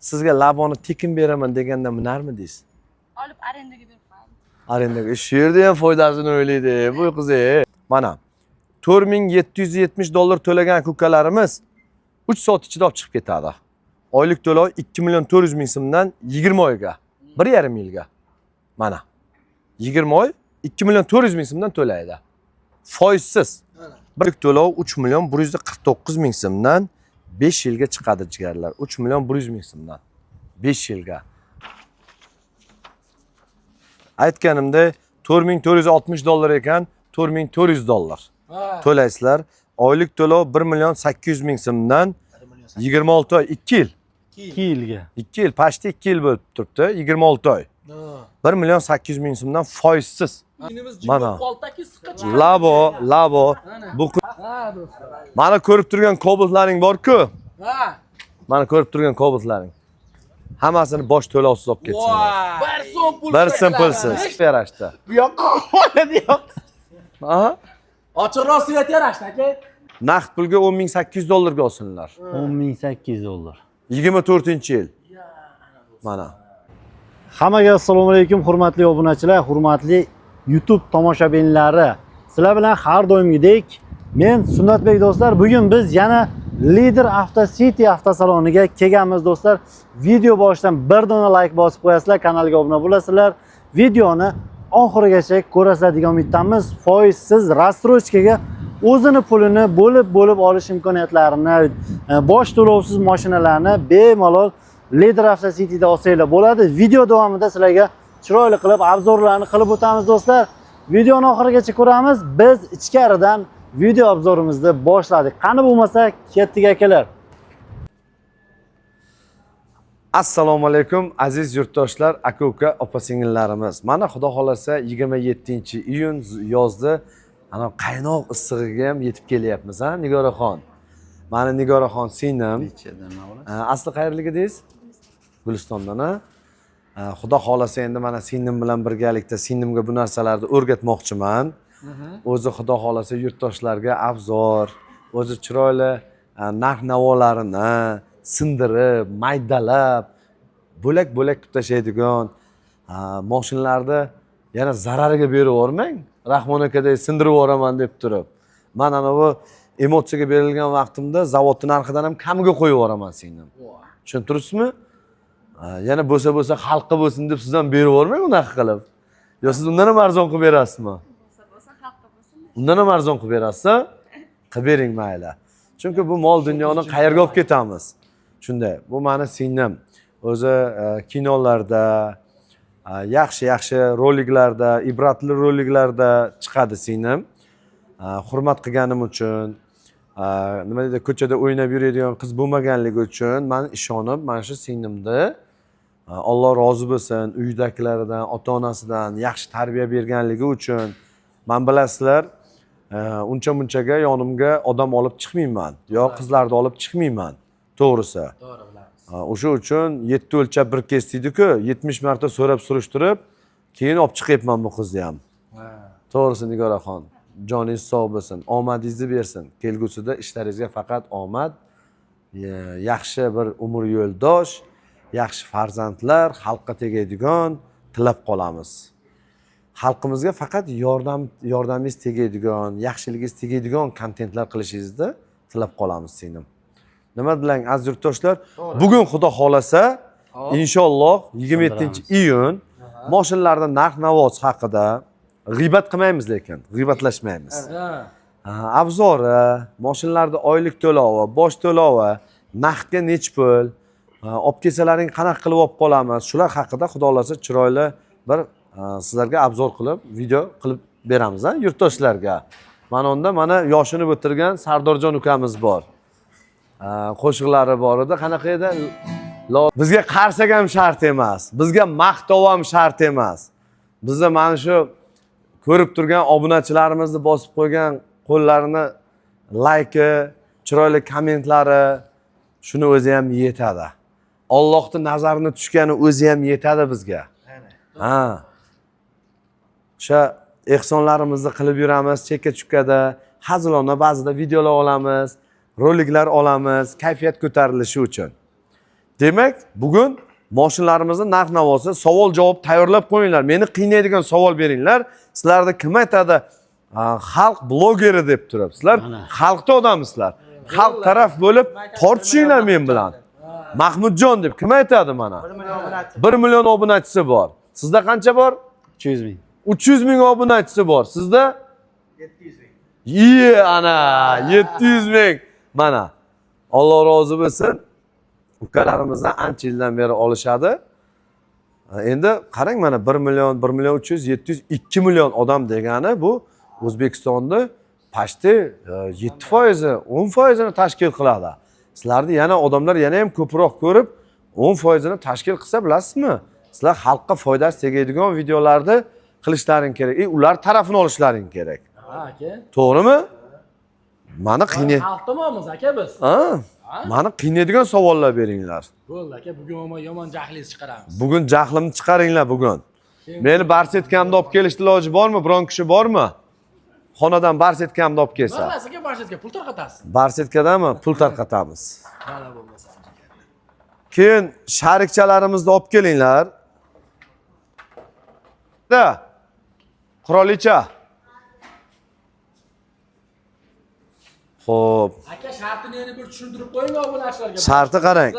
sizga laboni tekin beraman deganda minarmidingiz? Olib arendaga berib qo'yadi. Arendaga shu yerda ham foydasini o'ylaydi. Bu qiz. Mana $4770 to'lagan kukalarimiz 3 soat ichida olib chiqib ketadi. Oylik to'lov 2.400.000 so'mdan 20 oyga, 1,5 yilga. Mana 20 oy 2.400.000 so'mdan to'laydi. Foizsiz. Bir to'lov 3.149.000 so'mdan 5 yilga chiqadi jigarlar. 3.100.000 so'mdan 5 yilga. Aytganimda $4.460 ekan, $4.400 to'laysizlar. Oylik to'lov 1.800.000 so'mdan 26 oy, 2 yil. 2 yilga. 2 yil, pashti 2 yil bo'lib turibdi, 26 oy. 1.800.000 so'mdan foizsiz. Mana labo bu mana ko'rib turgan Cobalt'laring bor-ku. Mana ko'rib turgan Cobalt'laring. Hammasini bosh to'lovsiz olib ketsinlar. Bir so'm pulsiz. Yarashdi. Bu yoqqa oladi yo'q. Aha. Ochiqroq svet yarashdi aka. Naqd pulga $10.800 ga olsinlar. $10.800. 24-yil. Mana. Hammaga assalomu alaykum, hurmatli obunachilar, hurmatli YouTube tomoshabinlari. Sizlar bilan har doimgidek men Sunnatbek do'stlar. Bugun biz yana Lider Avto City avtosaloniga kelganmiz do'stlar. Video boshidan bir dona like bosib qo'yasizlar, kanalga obuna bo'lasizlar. Videoni oxirigacha ko'rasizlar degan umiddamiz. Foizsiz rassrochkaga o'zini pulini bo'lib olish imkoniyatlarini, bosh to'lovsiz mashinalarni bemalol Lider Avto City'da olsanglar bo'ladi. Video davomida sizlarga chiroyli qilib obzorlarni qilib o'tamiz do'stlar. Videoni oxirigacha ko'ramiz. Biz ichkaridan video obzorimizni boshladik. Qani bo'lmasa, ketdik akalar. Assalomu alaykum aziz yurtdoshlar, aka-uka, opa-singillarimiz. Mana xudo xolasa 27-iyun yozda ana qaynoq issig'iga ham yetib kelyapmiz, ha, Nigoraxon. Mana Nigoraxon singlim. Asli qayerligidiz? Gulistondan, ha? Xudo xolasa endi mana singlim bilan birgalikda singlimga bu narsalarni o'rgatmoqchiman. O'zi xudo xolasa yurtdoshlarga obzor, o'zi chiroyli narx-navolarini sindirib, maydalab, bo'lak-bo'lak qilib tashlaydigan mashinalarni yana zarariga berib yormang. Rahmon akadek sindirib yoraman deb turib. Men ana bu emotsiyaga berilgan vaqtimda zavodning narxidan ham kamiga qo'yib yoraman singlim. Tushuntiribsizmi? Yana bo'lsa xalqqa bo'lsin deb sizdan berib yormang unaqa qilib. Yo siz undan ham arzon qilib berasizmi? Undan ham arzon qilib berasiz? Qilib bering mayli. Chunki bu mol dunyoni qayerga olib ketamiz? Shunday. Bu meni singlim. O'zi kinolarda, yaxshi roliklarda, ibratli roliklarda chiqadi singlim. Hurmat qilganim uchun, nima deydi, ko'chada o'ynab yuradigan qiz bo'lmaganligi uchun men ishonib, mana shu singlimni Alloh rozi bo'lsin, uydagilaridan, ota-onasidan yaxshi tarbiya berganligi uchun men bilasizlar, uncha-munchaga yonimga odam olib chiqmayman, yo qizlarni olib chiqmayman. To'g'risi. To'g'ri bilasiz. O'sha uchun 7 o'lchab bir kesdik-ku, 70 marta so'rab surishtirib, keyin olib chiqyapman bu qizni ham. To'g'risi Nigoraxon, joningiz sog' bo'lsin, omadingizni bersin. Kelgusida ishlaringizga faqat omad, yaxshi bir umr yo'ldosh, yaxshi farzandlar, xalqqa tegadigan tilab qolamiz. Xalqimizga faqat yordamingiz tegadigan, yaxshiligingiz tegadigan kontentlar qilishingizni tilab qolamiz singlim. Nima bilan aziz yurtdoshlar, bugun xudo xolasa inshaalloh 27-iyun mashinalarning narx-navosi haqida g'iybat qilmaymiz, lekin g'iybatlashmaymiz. Obzori, mashinalarning oylik to'lovi, bosh to'lovi, narxga nech pul, olib kelsalaring qanaqa qilib olib qolamiz, shular haqida xudo xolasa chiroyli bir sizlarga obzor qilib, video qilib beramiz, ha, yurtdoshlarga. Mana unda mana yoshini bitirgan Sardorjon ukamiz bor. Qo'shiqlari bor edi. Qanaqa edi? Bizga qarsak ham shart emas, bizga maqtov ham shart emas. Bizda mana shu ko'rib turgan obunachilarimizni bosib qo'ygan qo'llarini like, chiroyli kommentlari shuni o'zi ham yetadi. Allohning nazarini tushgani o'zi ham yetadi bizga. Ha. O'sha ehsonlarimizni qilib yuramiz, chekka-chukkada, hazilona ba'zida videolar olamiz, roliklar olamiz, kayfiyat ko'tarilishi uchun. Demak, bugun mashinalarimizni narx-navosi, savol-javob tayyorlab qo'yinglar. Meni qiynaydigan savol beringlar. Sizlarni kim aytadi? Xalq blogeri deb turib. Sizlar xalqda odamsizlar. Xalq taraf bo'lib tortishinglar men bilan. Mahmudjon deb kim aytadi mana? 1 million obunachisi bor. Sizda qancha bor? 300 ming. 300 ming obunachisi bor. Sizda 700 ming. ana 700 ming. Mana. Alloh rozi bo'lsin. Ukalarimizni ancha yildan beri olishadi. Endi qarang mana 1 million, 1 million 300, 700, 2 million odam degani bu O'zbekistonda pashti 7%, 10% tashkil qiladi. Sizlarni yana odamlar yana ham ko'proq ko'rib 10% tashkil qilsa bilasizmi? Sizlar xalqqa foydasi tegadigan videolarni qilishlaring kerak. Ular tarafini olishlaring kerak. Aka. To'g'rimi? Mani qiynay. Xalqdamamiz aka biz. Mani qiynaydigan savollar beringlar. Bo'ldi aka, bugun yomon jahlingizni chiqaramiz. Bugun jahlimni chiqaringlar bugun. Meni barsetkamni olib kelishni iloji bormi? Biron kishi bormi? Xonadan barsetkamni olib kelsa. Bo'lmasiga barchaga pul tarqatasiz. Barsetkadami pul tarqatamiz. Mana bo'lmasa. Keyin sharikchalarimizni olib kelinglar. Da. Qirolicha. Xo'p. Aka, shartini yana bir tushuntirib qo'ying obunachilarga. Sharti qarang.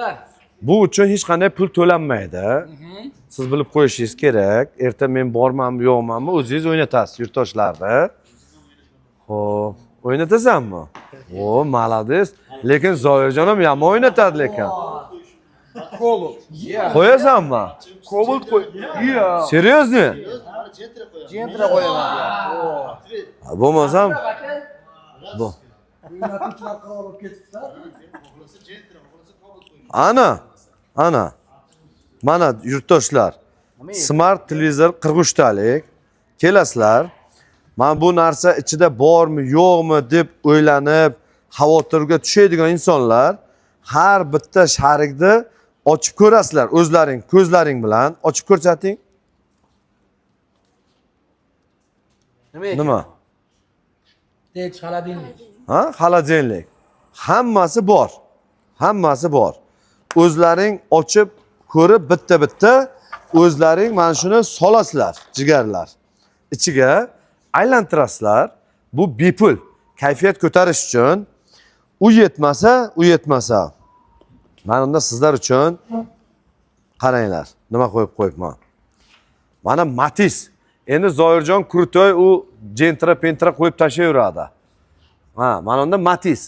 Bu uchun hech qanday pul to'lanmaydi. Siz bilib qo'yishingiz kerak. Erta men bormanmi, yo'qmanmi, o'zingiz o'ynatasiz yurtdoshlarni. Xo'p, o'ynatasanmi? O, malades. Lekin Zoirjon ham yomon o'ynatadi lekin. Cobalt. Qo'yasanmi? Cobalt qo'y. Seryozni? Gentra qo'yaman. Bo'lmasam bu. O'ynatuvchilar qaror olib ketibdi. Ana. Mana yurtdoshlar. Smart televizor 43 talik. Kelasizlar. Men bu narsa ichida bormi, yo'qmi deb o'ylanib, xavotirga tushadigan insonlar har bitta sharikni ochib ko'rasizlar o'zlaring ko'zlaring bilan. Ochib ko'rsating. Nima? Tej xaladinlik. Xolodilnik. Hammasi bor. Hammasi bor. O'zlaring ochib ko'rib bitta o'zlaring mana shuni solasizlar, jigarlar. Ichiga aylantirasizlar. Bu bepul. Kayfiyat ko'tarish uchun u yetmasa. Mana unda sizlar uchun qaranglar, nima qo'yib qo'yibman. Mana Matiz. Endi Zoirjon Krutoy u jentra-pentra qo'yib tashlayveradi. Mana unda Matiz.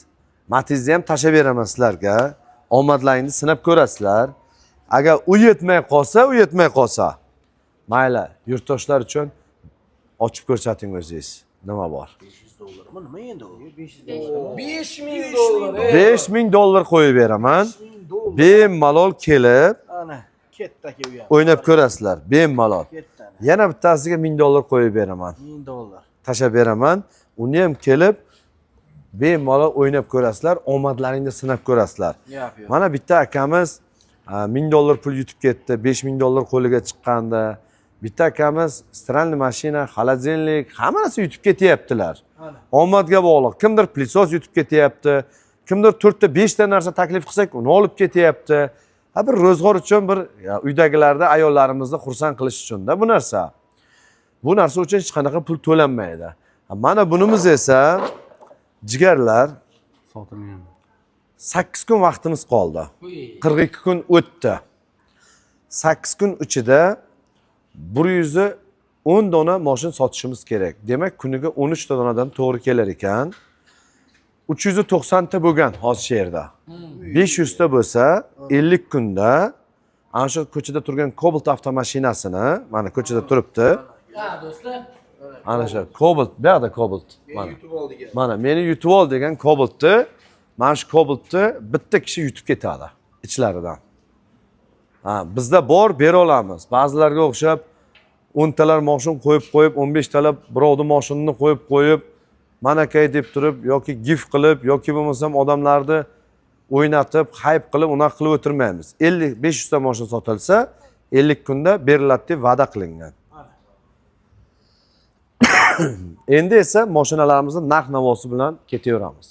Matizni ham tashlab beraman sizlarga. Omadlaringni sinab ko'rasizlar. Agar u yetmay qolsa, mayli, yurtdoshlar uchun ochib ko'rsating o'zingiz. Nima bor? 500 dollarmi? Nima endi u? 5000 dollar. 5000 dollar qo'yib beraman. Bemalol kelib, Ana, ketdaki u ham. o'ynab ko'rasizlar. Bemalol. Yana bittasiga 1000 dollar qo'yib beraman. 1000 dollar. Tashlab beraman. Uni ham kelib bemalol o'ynab ko'rasizlar, omadlaringni sinab ko'rasizlar. Mana bitta akamiz 1000 dollar pul yutib ketdi, 5000 dollar qo'liga chiqqanda. Bitta akamiz stralniy mashina, xolodilnik, hamma narsa yutib ketyaptilar. Omadga bog'liq. Kimdir plissos yutib ketyapti, kimdir 4 ta 5 ta narsa taklif qilsak, uni olib ketyapti. Bir ro'zg'or uchun bir uydagilarda ayollarimizni xursand qilish uchun-da bu narsa. Bu narsa uchun hech qanaqa pul to'lanmaydi. Mana bunimiz esa jigarlar Sotilgan. 8 kun vaqtimiz qoldi. 42 kun o'tdi. 8 kun ichida 110 dona mashina sotishimiz kerak. Demak, kuniga 13 ta donadan to'g'ri kelar ekan. 390 ta bo'lgan hozir yerda. 500 ta bo'lsa, 50 kunda ana shu ko'chada turgan Cobalt avtomashinasini, mana ko'chada turibdi. Do'stlar. Ana shu Cobalt, bu yerda Cobalt. Mana meni yutib ol degan Cobaltni, mana shu Cobaltni bitta kishi yutib ketadi ichlaridan. Bizda bor, bera olamiz. Ba'zilarga o'xshab 10 talar mashin qo'yib, 15 talar birovning mashinini qo'yib, manakay deb turib yoki gif qilib yoki bo'lmasam odamlarni o'ynatib, hype qilib, unaqa qilib o'tirmaymiz. 500 ta mashin sotilsa, 50 kunda beriladi deb va'da qilingan. Endi esa mashinalarimizni narx-navosi bilan ketaveramiz.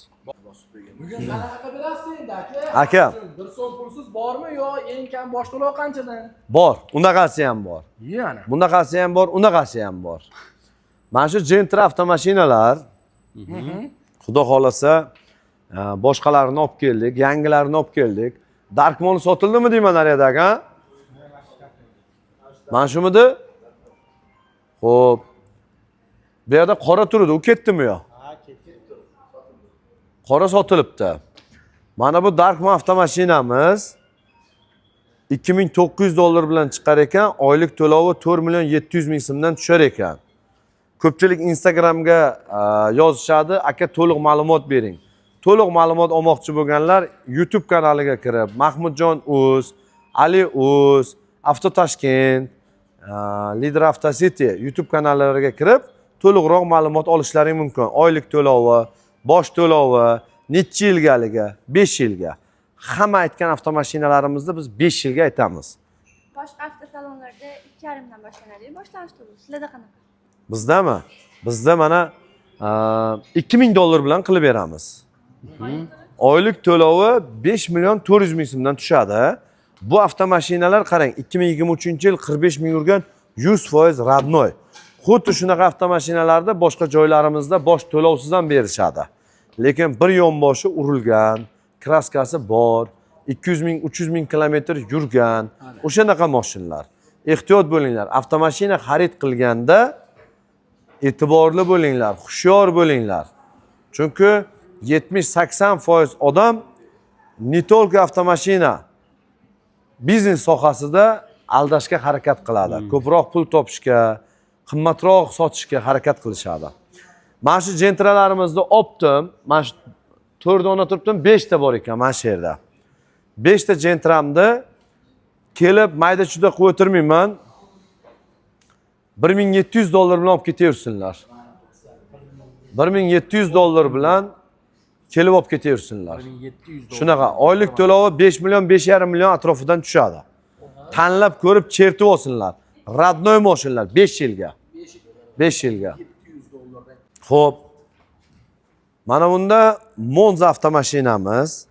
Bugun qanaqa berasiz endi aka? Aka, Bir so'm pulsiz bormi yo eng kam bosh to'lov qanchadan? Bor, unaqasi ham bor. Yana. Bunaqasi ham bor, unaqasi ham bor. Mana shu Gentra avtomashinalar Xudo xolasa boshqalarini olib keldik, yangilarini olib keldik. Darkmon sotildimi deyman nariyadagi, ha? Mana shumidi? Xo'p. Bu yerda qora turadi, u ketdimi yo? Ha, ketdi. Qora sotilibdi. Mana bu Darkman avtomashinamiz 2900 dollar bilan chiqar ekan, oylik to'lovi 4 million 700 ming so'mdan tushar ekan. Ko'pchilik Instagramga yozishadi, aka to'liq ma'lumot bering. To'liq ma'lumot olmoqchi bo'lganlar YouTube kanaliga kirib, Mahmudjon Uz, Ali Uz, Avto Toshkent, Leader Auto City YouTube kanallariga kirib, to'liqroq ma'lumot olishlaring mumkin. Oylik to'lovi, bosh to'lovi, necha yilgaligi? 5 yilga. Hamma aytgan avtomashinalarimizda biz 5 yilga aytamiz. Boshqa avtosalonlarda 2,5 dan boshlanadi. Boshlanish to'lovi sizlarda qanaqa? Bizdami? Bizda mana 2000 dollar bilan qilib beramiz. Oylik to'lovi 5 million 400 ming so'mdan tushadi. Bu avtomashinalar qarang, 2023-yil 45 ming yurgan 100% radnoy. Xuddi shunaqa avtomashinalarda boshqa joylarimizda bosh to'lovsiz ham berishadi. Lekin bir yonboshi urilgan, kraskasi bor, 200 ming, 300 ming kilometr yurgan, o'shanaqa mashinalar. Ehtiyot bo'linglar. Avtomashina xarid qilganda e'tiborli bo'linglar, hushyor bo'linglar. Chunki 70-80% odam не только avtomashina biznes sohasida aldashga harakat qiladi. Ko'proq pul topishga, qimmatroq sotishga harakat qilishadi. Mana shu Gentralarimizni optim, mana shu 4 dona turibdim, 5 ta bor ekan mana shu yerda. 5 ta Gentramni kelib mayda-chuda qilib o'tirmayman. 1700 dollar bilan olib ketaversinlar. 1700 dollar bilan kelib olib ketaversinlar. 1700 dollar. Shunaqa oylik to'lovi 5 million 5,5 million atrofidan tushadi. Tanlab ko'rib chertib olsinlar. Radnoy mashinalar 5 yilga. 5 yilga. 700 dollardan. Xo'p. Mana bunda Monza avtomashinamiz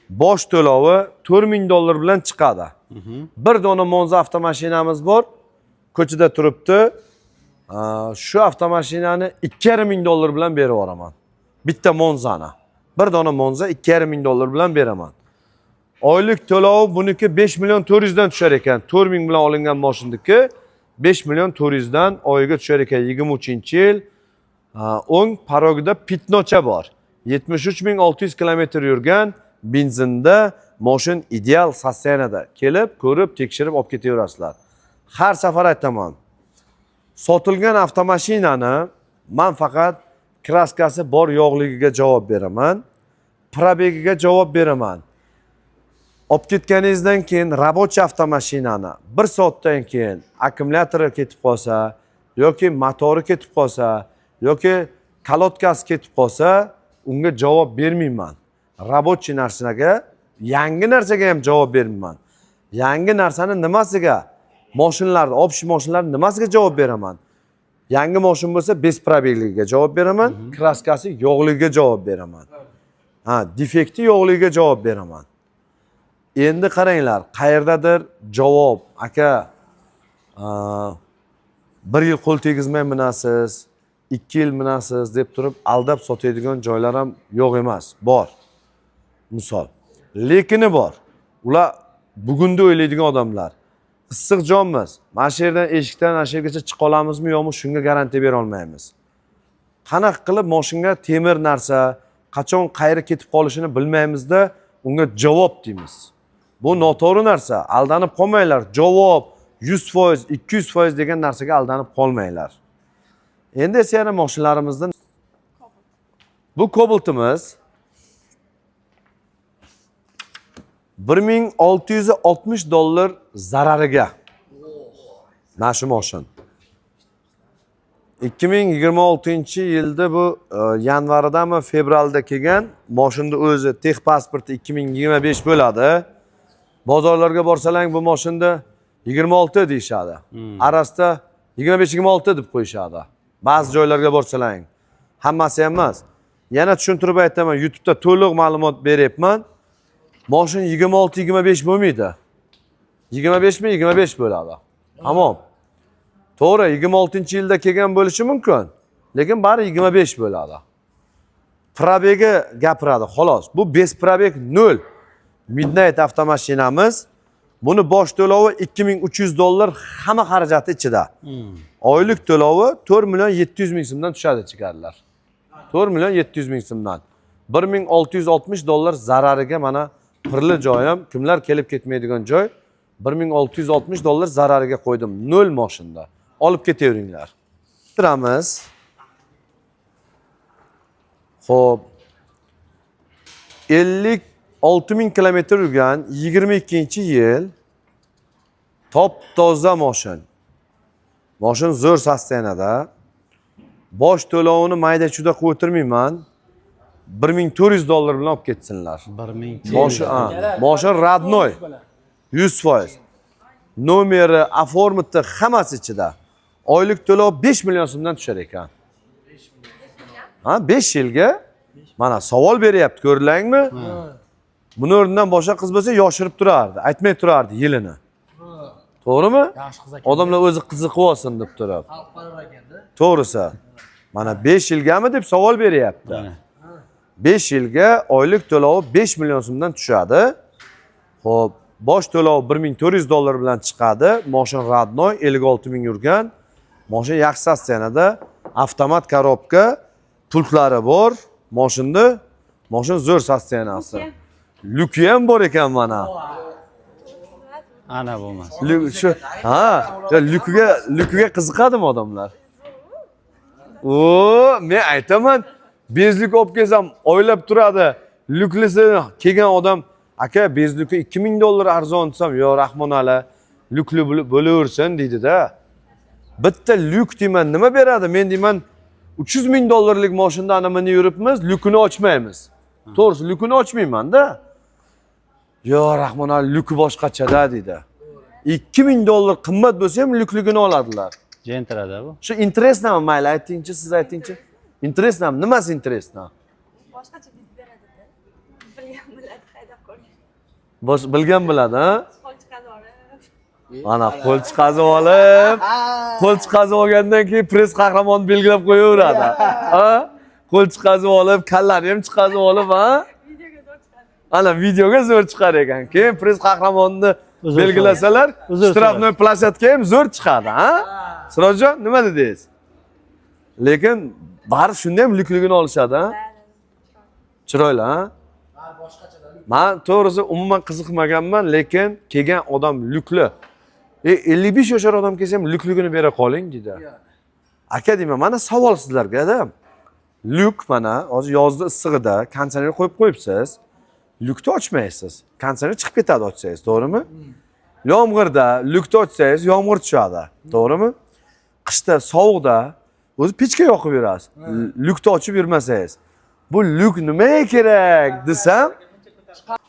bosh to'lovi 4000 dollar bilan chiqadi. Bir dona Monza avtomashinamiz bor. Ko'chada turibdi. Shu avtomashinani 2,5 dollar bilan berib yuboraman. Bitta Monzani. Bir dona Monza 2,5 dollar bilan beraman. Oylik to'lovi buniki 5 million 400 dan tushar ekan. 4000 bilan olingan mashinadiki 5 million 400 dan oyiga tushar ekan 23-yil. O'ng parogida pitnocha bor. 73600 kilometr yurgan benzinda mashin ideal sostenada. Kelib, ko'rib, tekshirib olib ketaverasizlar. Har safar aytaman. Sotilgan avtomashinani men faqat kraskasi bor yo'qligiga javob beraman. Probegiga javob beraman. Olib ketganingizdan keyin rabochiy avtomashinani 1 soatdan keyin akkumulyatori ketib qolsa yoki motori ketib qolsa yoki kalotkasi ketib qolsa, unga javob bermayman. Rabochiy narsaga, yangi narsaga ham javob bermayman. Yangi narsani nimasiga? Mashinlarni, общий mashinlarni nimasiga javob beraman? Yangi mashin bo'lsa, bez probegligiga javob beraman, kraskasi yo'qligiga javob beraman. Defekti yo'qligiga javob beraman. Endi qaranglar, qayerdadir javob, aka 1 yil qo'l tegizmay minasiz, 2 yil minasiz deb turib aldab sotadigan joylar ham yo'q emas, bor. Misol. Lekini bor. Ular bugunda o'ylaydigan odamlar. Issiq jonmiz. Mana shu yerdan eshikdan mana shu yergacha chiqa olamizmi yo'qmi, shunga garantiya bera olmaymiz. Qanaqa qilib mashinga temir narsa, qachon qayerga ketib qolishini bilmaymizda, unga javob deymiz. Bu noto'g'ri narsa. Aldanib qolmanglar. Javob 100%, 200% degan narsaga aldanib qolmanglar. Endi esa yana mashinalarimizdan bu Cobalt'imiz 1660 dollar zarariga. Mana shu mashin. 2026-yilda bu yanvaridami, fevralda kelgan. Mashinning o'zi texpasporti 2025 bo'ladi. Bozorlarga borsalang bu mashinda 26 deyshadi. Arasida 25-26 deb qo'yishadi. Ba'zi joylarga borsalang, hammasi ham emas. Yana tushuntirib aytaman, YouTube'da to'liq ma'lumot beryapman. Moshin 26-25 bo'lmaydi. 25 mi 25 bo'ladi. Tamam. To'g'ri, 26-yilda kelgan bo'lishi mumkin, lekin bari 25 bo'ladi. Probegi gapiradi, xolos. Bu bes probeg 0. Midnight avtomashinamiz. Buni bosh to'lovi $2300 hamma xarajati ichida. Oylik to'lovi 4.700.000 so'mdan tushadi ichkarilar. 4.700.000 so'mdan. $1660 zarariga mana pirli joyim, kimlar kelib ketmaydigan joy, $1660 zarariga qo'ydim 0 moshinda. Olib ketaveringlar. Turamiz. Xo'p. 56.000 kilometr yurgan 22-yil top toza moshin. Moshin zo'r sostenada. Bosh to'lovini mayda-chuda qo'yib o'tirmayman. $1400 bilan olib ketsinlar. 1000. Moshin radnoy. 100%. Nomeri, oformiti hammasi ichida. Oylik to'lov 5 million so'mdan tushar ekan. 5 yilga mana savol beryapti, ko'rdingmi? Buni o'rnidan boshqa qiz bo'lsa yoshirib turardi, aytmay turardi yilini. To'g'rimi? Odamlar o'zi qiziqib olsin deb turib. To'g'risi. Mana 5 yilgami deb savol beryapti. 5 yilga oylik to'lovi 5 million so'mdan tushadi. Xo'p, bosh to'lovi $1400 bilan chiqadi. Moshin radnoy 56.000 yurgan. Moshin yaxshi sostenada, avtomat korobka, pultlari bor. Moshin zo'r sostenasi. Luki ham bor ekan mana. Ana bo'lmas. Shu, lukiga qiziqadimi odamlar? Men aytaman, bezlik olib kelsam oylab turadi. Luklisini kelgan odam, aka bezlikka $2000 arzon desam, yo Rahmonali, lukli bo'laversin deydi-da. Bitta luk deyman, nima beradi? Men deyman, $300,000 mashinda anamani yuribmiz, lukini ochmaymiz. To'g'risi, lukini ochmayman-da. Yo Rahmonali, luki boshqacha-da deydi. $2000 qimmat bo'lsa ham lukligini oladilar. Jentrada bu. Shu interesnami? Mayli, aytingchi, siz aytingchi. Interesnami? Nimasi interesna? Boshqacha deb beradi-da. Bilgan biladi, haydab ko'rgan. Bilgan biladi, ha? Qo'l chiqarib olib. Mana qo'l chiqazib olib, qo'l chiqazib olgandan keyin press qahramonni belgilab qo'yaveradi. Ha? Qo'l chiqazib olib, kallani ham chiqazib olib, ha? Videoga zo'r chiqadi. Ana videoga zo'r chiqar ekan. Keyin press qahramonni belgilasalar, shtrafnoy plashatka ham zo'r chiqadi, ha? Sirojjon, nima dedingiz? Lekin bari shunda ham lukligini olishadi, ha? Chiroyli, ha? Men to'g'risi umuman qiziqmaganman, lekin kelgan odam lukli. 55 yoshar odam kelsa ham lukligini bera qoling dedi. Aka deyman, mana savol sizlarga-da. Luk mana hozir yozda issig'ida konditsioner qo'yib qo'yibsiz. Lukni ochmaysiz. Konditsioner chiqib ketadi ochsangiz, to'g'rimi? Yomg'irda lukni ochsangiz yomg'ir tushadi, to'g'rimi? Qishda sovuqda o'zi pechka yoqib yurasiz. Lukni ochib yurmasangiz, bu luk nimaga kerak desam,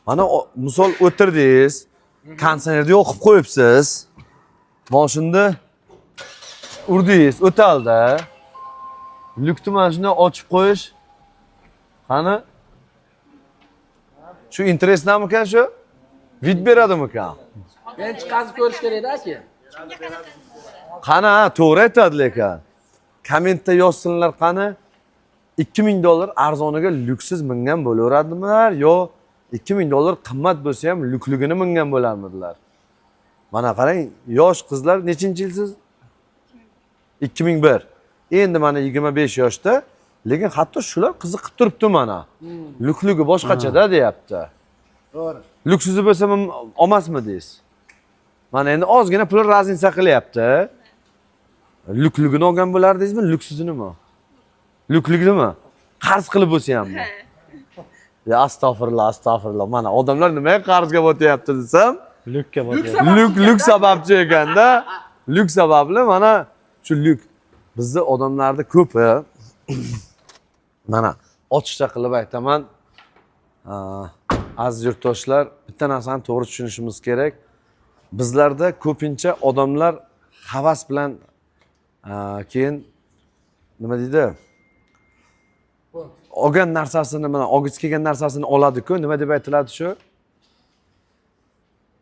mana misol o'tirdingiz, konditsionerda yoqib qo'yibsiz. Mashinda urdingiz, o'taldi. Lukni mana shunday ochib qo'yish qani? Shu interesnamikan shu? Vid beradimikan? Men chiqazib ko'rish kerak-da aka. Qani, to'g'ri aytadi lekin. Kommentda yozsinlar qani? $2000 arzoniga luksiz mingan bo'laveradimilar yo $2000 qimmat bo'lsa ham lukligini mingan bo'larmidilar? Mana qarang, yosh qizlar nechinchi yilsiz? 2001. Endi mana 25 yoshda, lekin hatto shular qiziqib turibdi mana. Lukligi boshqacha-da deyapti. To'g'ri. Luksizi bo'lsa ham olmasmi deysiz? Mana endi ozgina pul raznica qilyapti. Lukligini olgan bo'lardingizmi, luksizini? Lukligimi? Qarz qilib bo'lsa hammi. Ya astag'firullah. Mana odamlar nimaga qarzga botyapti desam, Lukka botyapti. Luk sababchi ekanda. Luk sababli mana shu luk bizning odamlarda ko'pi. Mana ochiqcha qilib aytaman. Aziz yurtdoshlar, bitta narsani to'g'ri tushunishimiz kerak. Bizlarda ko'pincha odamlar havas bilan keyin nima deydi? Olgan narsasini, mana olgisi kelgan narsasini oladi-ku, nima deb aytiladi shu?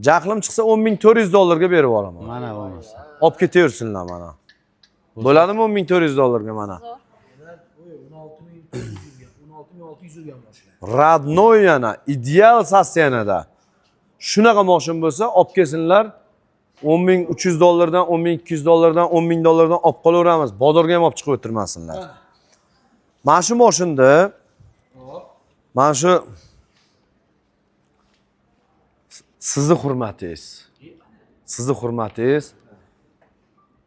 Jahlim chiqsa 10.400 dollarga berib yuboraman. Mana bo'lmasa. Olib ketaversinlar mana. Bo'ladimi 10.400 dollarga mana? Zo'r. 16.600 ga mashina. Radnoy yana ideal sostenada. Shunaqa mashina bo'lsa, olib kelsinlar. 10.300 dollardan, 10.200 dollardan, 10.000 dollardan olib qolaveramiz. Bozorga ham olib chiqib o'tirmasinlar. Mana shu mashinada mana shu sizni hurmatingiz. Sizni hurmatingiz.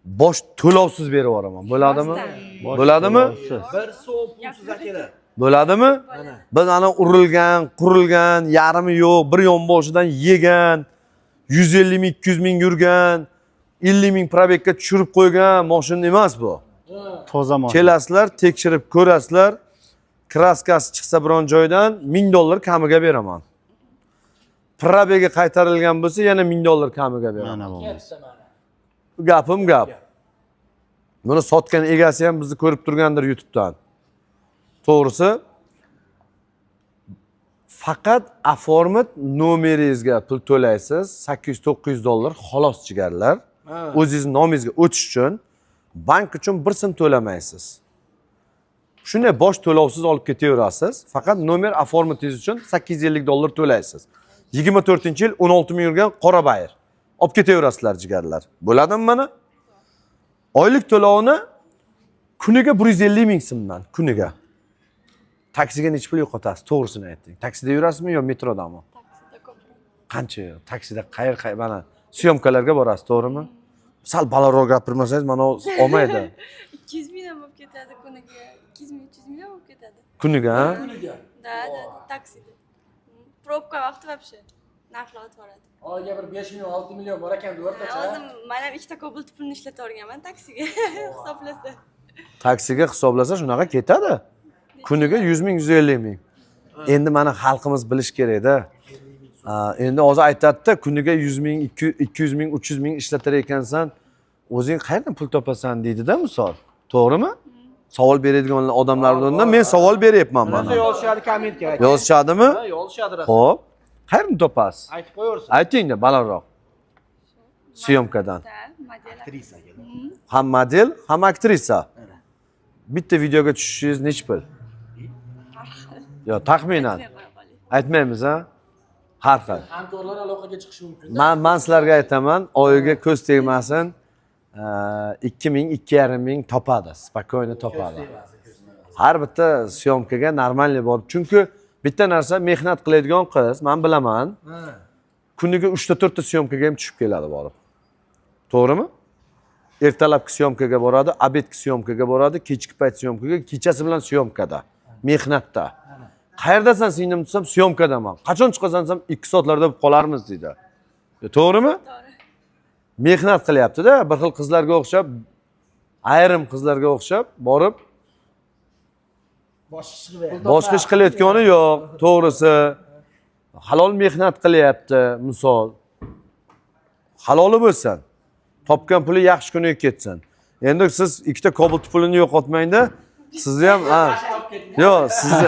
Bosh to'lovsiz berib yuboraman. Bo'ladimi? Bo'ladimi? Bir so'm pulsiz akalar. Bo'ladimi? Biz ana urilgan, qurilgan, yarimi yo'q, bir yonboshidan yegan, 150 ming, 200 ming yurgan, 50 ming probekka tushirib qo'ygan mashina emas bu. Toza mashina. Kelasizlar, tekshirib ko'rasizlar. Kraskasi chiqsa biron joydan 1000 dollar kamiga beraman. Probega qaytarilgan bo'lsa, yana 1000 dollar kamiga beraman. Mana bo'lmasa. Gapim gap. Buni sotgan egasi ham bizni ko'rib turgandir YouTube'dan. To'g'risi, faqat oformit nomeringizga pul to'laysiz, 800-900 dollar xolos chigarlar. O'zingiz nomingizga o'tish uchun bank uchun bir so'm to'lamaysiz. Shunday bosh to'lovsiz olib ketaverasiz. Faqat nomer oformitingiz uchun 850 dollar to'laysiz. 24-yil 16 ming yurgan qora bayir. Olib ketaverasizlar jigarlar. Bo'ladimi mana? Oylik to'lovini kuniga 150 ming so'mdan, kuniga. Taksiga necha pul yo'qotasiz? To'g'risini ayting. Taksida yurasizmi yo metrodami? Taksida ko'p. Qancha? Taksida qayer mana syomkalarga borasiz, to'g'rimi? Sal balandroq gapirmasangiz mana olmaydi. 200 ming ham bo'lib ketadi kuniga. 200 ming, 300 ming ham bo'lib ketadi. Kuniga, ha? Da, taksida. Probka vaqti вообще narxlar o'tvoradi. Oyga bir 5 million, 6 million bor ekan o'rtacha. O'zim mana ham ikkita Cobalt pulni ishlatib o'rganman taksiga hisoblasa. Taksiga hisoblasa shunaqa ketadi. Kuniga 100 ming, 150 ming. Endi mana xalqimiz bilish kerak-da. Endi hozir aytadi-da, kuniga 100 ming, 200 ming, 300 ming ishlatar ekansan, o'zing qayerdan pul topasan deydi-da misol. To'g'rimi? Savol beradigan odamlar o'rnidan men savol beryapman mana. Yozishadi kommentga. Yozishadimi? Ha, yozishadi. Xo'p. Qayerdan topasiz? Aytib qo'yaversin. Ayting-da balandroq. Syomkadan. Model. Aktrisa akalar. Ham model, ham aktrisa. Bitta videoga tushishingiz nech pul? Yo, taxminan. Aytmaymiz, ha? Har xil. Hamkorlar aloqaga chiqishi mumkin. Men sizlarga aytaman, oyiga ko'z tegmasin, 2000, 2,5 ming topadi, spokойно topadi. Har bitta syomkaga normalniy borib, chunki bitta narsa mehnat qiladigan qiz, men bilaman. Kuniga 3 ta 4 ta syomkaga ham tushib keladi borib. To'g'rimi? Ertalabki syomkaga boradi, obedki syomkaga boradi, kechki payt syomkaga, kechasi bilan syomkada, mehnatda. Qayerdasan singlim desam, syomkadaman. Qachon chiqasan desam, 2 soatlarda bo'lib qolarmiz deydi. To'g'rimi? To'g'ri. Mehnat qilyapti-da, bir xil qizlarga o'xshab, ayrim qizlarga o'xshab borib boshqa ish qilayotgani yo'q, to'g'risi. Halol mehnat qilyapti, misol. Haloli bo'lsin. Topgan puli yaxshi kuniga ketsin. Endi siz ikkita Cobalt pulini yo'qotmangda, sizni ham, yo'q, sizni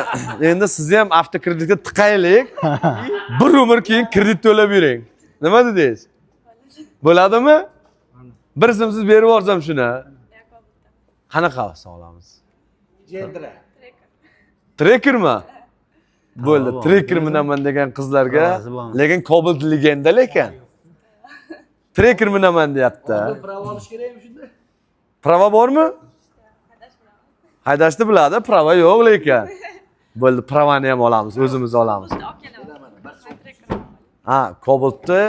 endi sizni ham avtokreditga tiqaylik. Bir umr keyin kredit to'lab yuring. Nima dedingiz? Bo'ladimi? Bir simsiz berib yuborsam shuni. Qanaqa olsa olamiz? Jendra. Trekkermi? Bo'ldi, trekker minaman degan qizlarga, lekin Cobalt legenda lekin. Trekker minaman deyapti. Pravo olish kerakmi shunda? Prava bormi? Haydashni biladi, prava yo'q lekin. Bo'ldi, pravani ham olamiz, o'zimiz olamiz. Ha, Cobaltni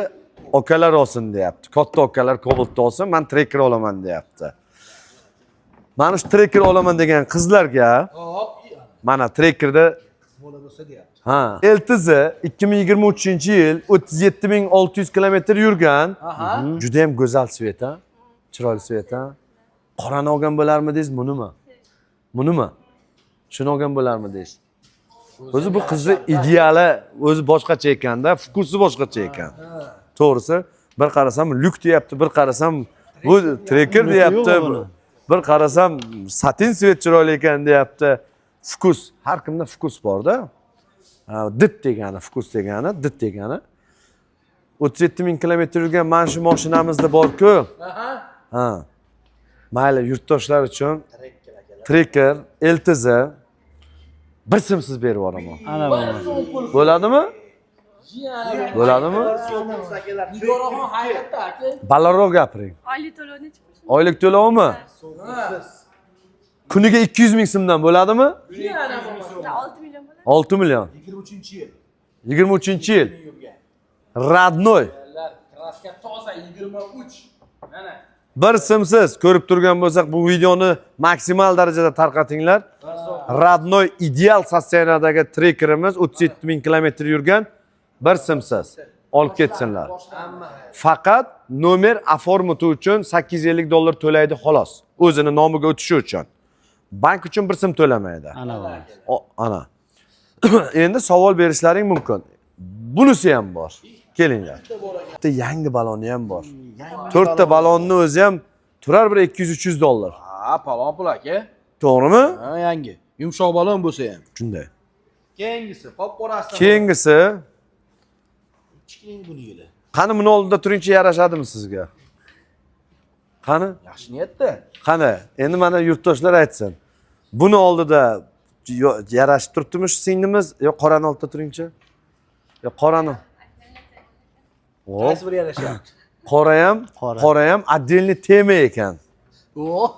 okalar olsin deyapti. Katta okalar Cobaltni olsin, men trekker olaman deyapti. Mana shu trekker olaman degan qizlarga, mana trekkerda ha, Eltizi 2023-yil 37.600 kilometr yurgan. Juda ham go'zal svet, ha? Chiroyli svet, ha? Qorani olgan bo'larmidingiz, bunimi? Bunimi? Shuni olgan bo'larmidingiz? O'zi bu qizni ideali o'zi boshqacha ekanda, fokusi boshqacha ekan. To'g'risi, bir qarasam lyuk deyapti, bir qarasam bu trekker deyapti. Bir qarasam satin svet chiroyli ekan deyapti. Fokus, har kimda fokus bor-da. Dit degani, fokus degani, dit degani. 37 ming kilometr yurgan mana shu mashinamizda bor-ku. Aha. Ha. Mayli, yurtdoshlar uchun Tracker, LTZ bir simsiz berib yuboraman. Ana bu. Bo'ladimi? Bo'ladimi? Nigoraxon hayratda aka. Balandroq gapiring. Oylik to'lov necha pul? Oylik to'lovimi? Kuniga 200 ming so'mdan bo'ladimi? 6 million bo'ladi. 6 million. 23-yil. 23-yil. Radnoy. Kraska toza 23. Mana. Bir simsiz ko'rib turgan bo'lsak, bu videoni maksimal darajada tarqatinglar. Radnoy ideal sostenadagi Trackerimiz 37 ming kilometr yurgan bir simsiz. Olib ketsinlar. Faqat nomer oformiti uchun 850 dollar to'laydi xolos. O'zini nomiga o'tishi uchun. Bank uchun bir sim to'lamaydi. Ana bu. Ana. Endi savol berishlaring mumkin. Bunisi ham bor. Kelinglar. Bitta yangi baloni ham bor. 4 ta balonni o'zi ham turar bir 200-300 dollar. Ha, palon pul aka. To'g'rimi? Ha, yangi. Yumshoq balon bo'lsa ham. Shunday. Keyingisi, qop-qorasi. Keyingisi, Kichkina buni yili. qani buni oldida turingchi yarashadimi sizga? Qani? Yaxshi niyatda. Qani? Endi mana yurtdoshlar aytsin. Buni oldida yarashib turibdimi shu singlimiz? Yo, qorani oldida turingchi. Yo, qorani. Qaysi bir yarashyapti? Qora ham отдельный tema ekan. Oh.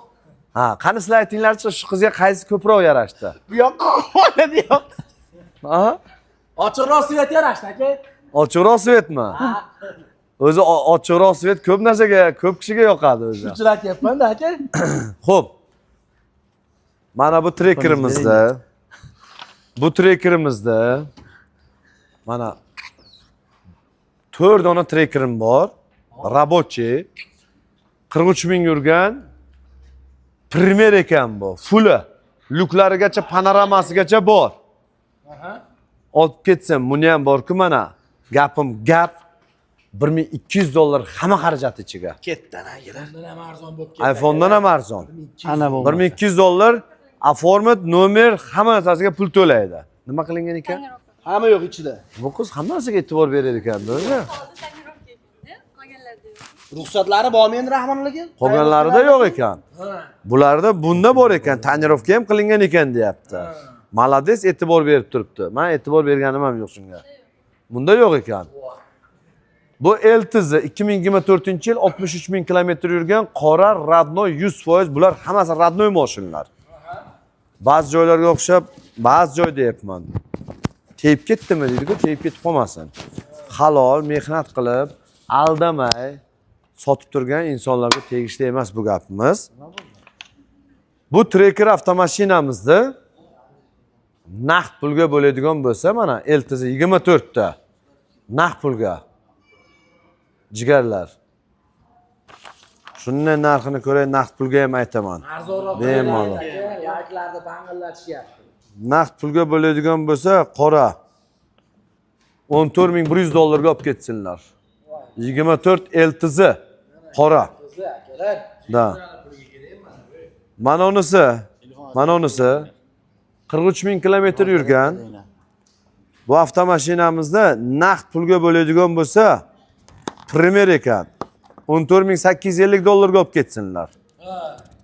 Ha, qani sizlar aytinglarchi, shu qizga qaysi ko'proq yarashdi? Bu yoqqa qoladi yo'q. Aha. Ochiqroq svet yarashdi aka. Ochiqroq svetmi? O'zi ochiqroq svet ko'p narsaga, ko'p kishiga yoqadi o'zi. Uchratyapman-da aka. Xo'p. Mana bu Trackerimizda. Bu Trackerimizda mana 4 dona Trackerim bor. Рабочий. 43 ming yurgan. Primer ekan bu. Fulli. Luklarigacha, panoramasigacha bor. Aha. Olib ketsam, buni ham bor-ku mana. Gapim gap. 1200 dollar hamma xarajat ichiga. Ketdan akalar. Bundan ham arzon bo'lib ketdi. iPhone'dan ham arzon. Ana bu. 1200 dollar oformit, nomer, hamma narsasiga pul to'laydi. Nima qilingan ekan? Hamma yo'q ichida. Bu qiz hamma narsaga e'tibor berar ekan, o'zi. Tonirovka ekanda, qolganlarda yo'q. Ruxsatlari bormi endi rahmonligi? Qolganlarida yo'q ekan. Ha. Bularda bunda bor ekan, tonirovka ham qilingan ekan deyapti. Malades e'tibor berib turibdi. Men e'tibor berganim ham yo'q shunga. Bunda yo'q ekan. Bu LTZ 2024-yil 63 ming kilometr yurgan qora Radnoy 100%. Bular hammasi Radnoy mashinalar. Ba'zi joylarga o'xshab, ba'zi joy deyapman. Teyib ketdimi deydi-ku, teyib ketib qolmasin. Halol mehnat qilib, aldamay sotib turgan insonlarga tegishli emas bu gapimiz. Bu Tracker avtomashinamizda naqd pulga bo'ladigan bo'lsa, mana LTZ 24 ta naqd pulga. Jigarlar. Shunday narxini ko'ray, naqd pulga ham aytaman. Arzonroq. Bemalol. Yaklarda bang'illatishyapti. Naqd pulga bo'ladigan bo'lsa, qora 14100 dollarga olib ketsinlar. 24 LTZ qora. Qizi akalar. Da. Mana unisi 43 ming kilometr yurgan. Bu avtomashinamizda naqd pulga bo'ladigan bo'lsa, Primer ekan. 14850 dollarga olib ketsinlar.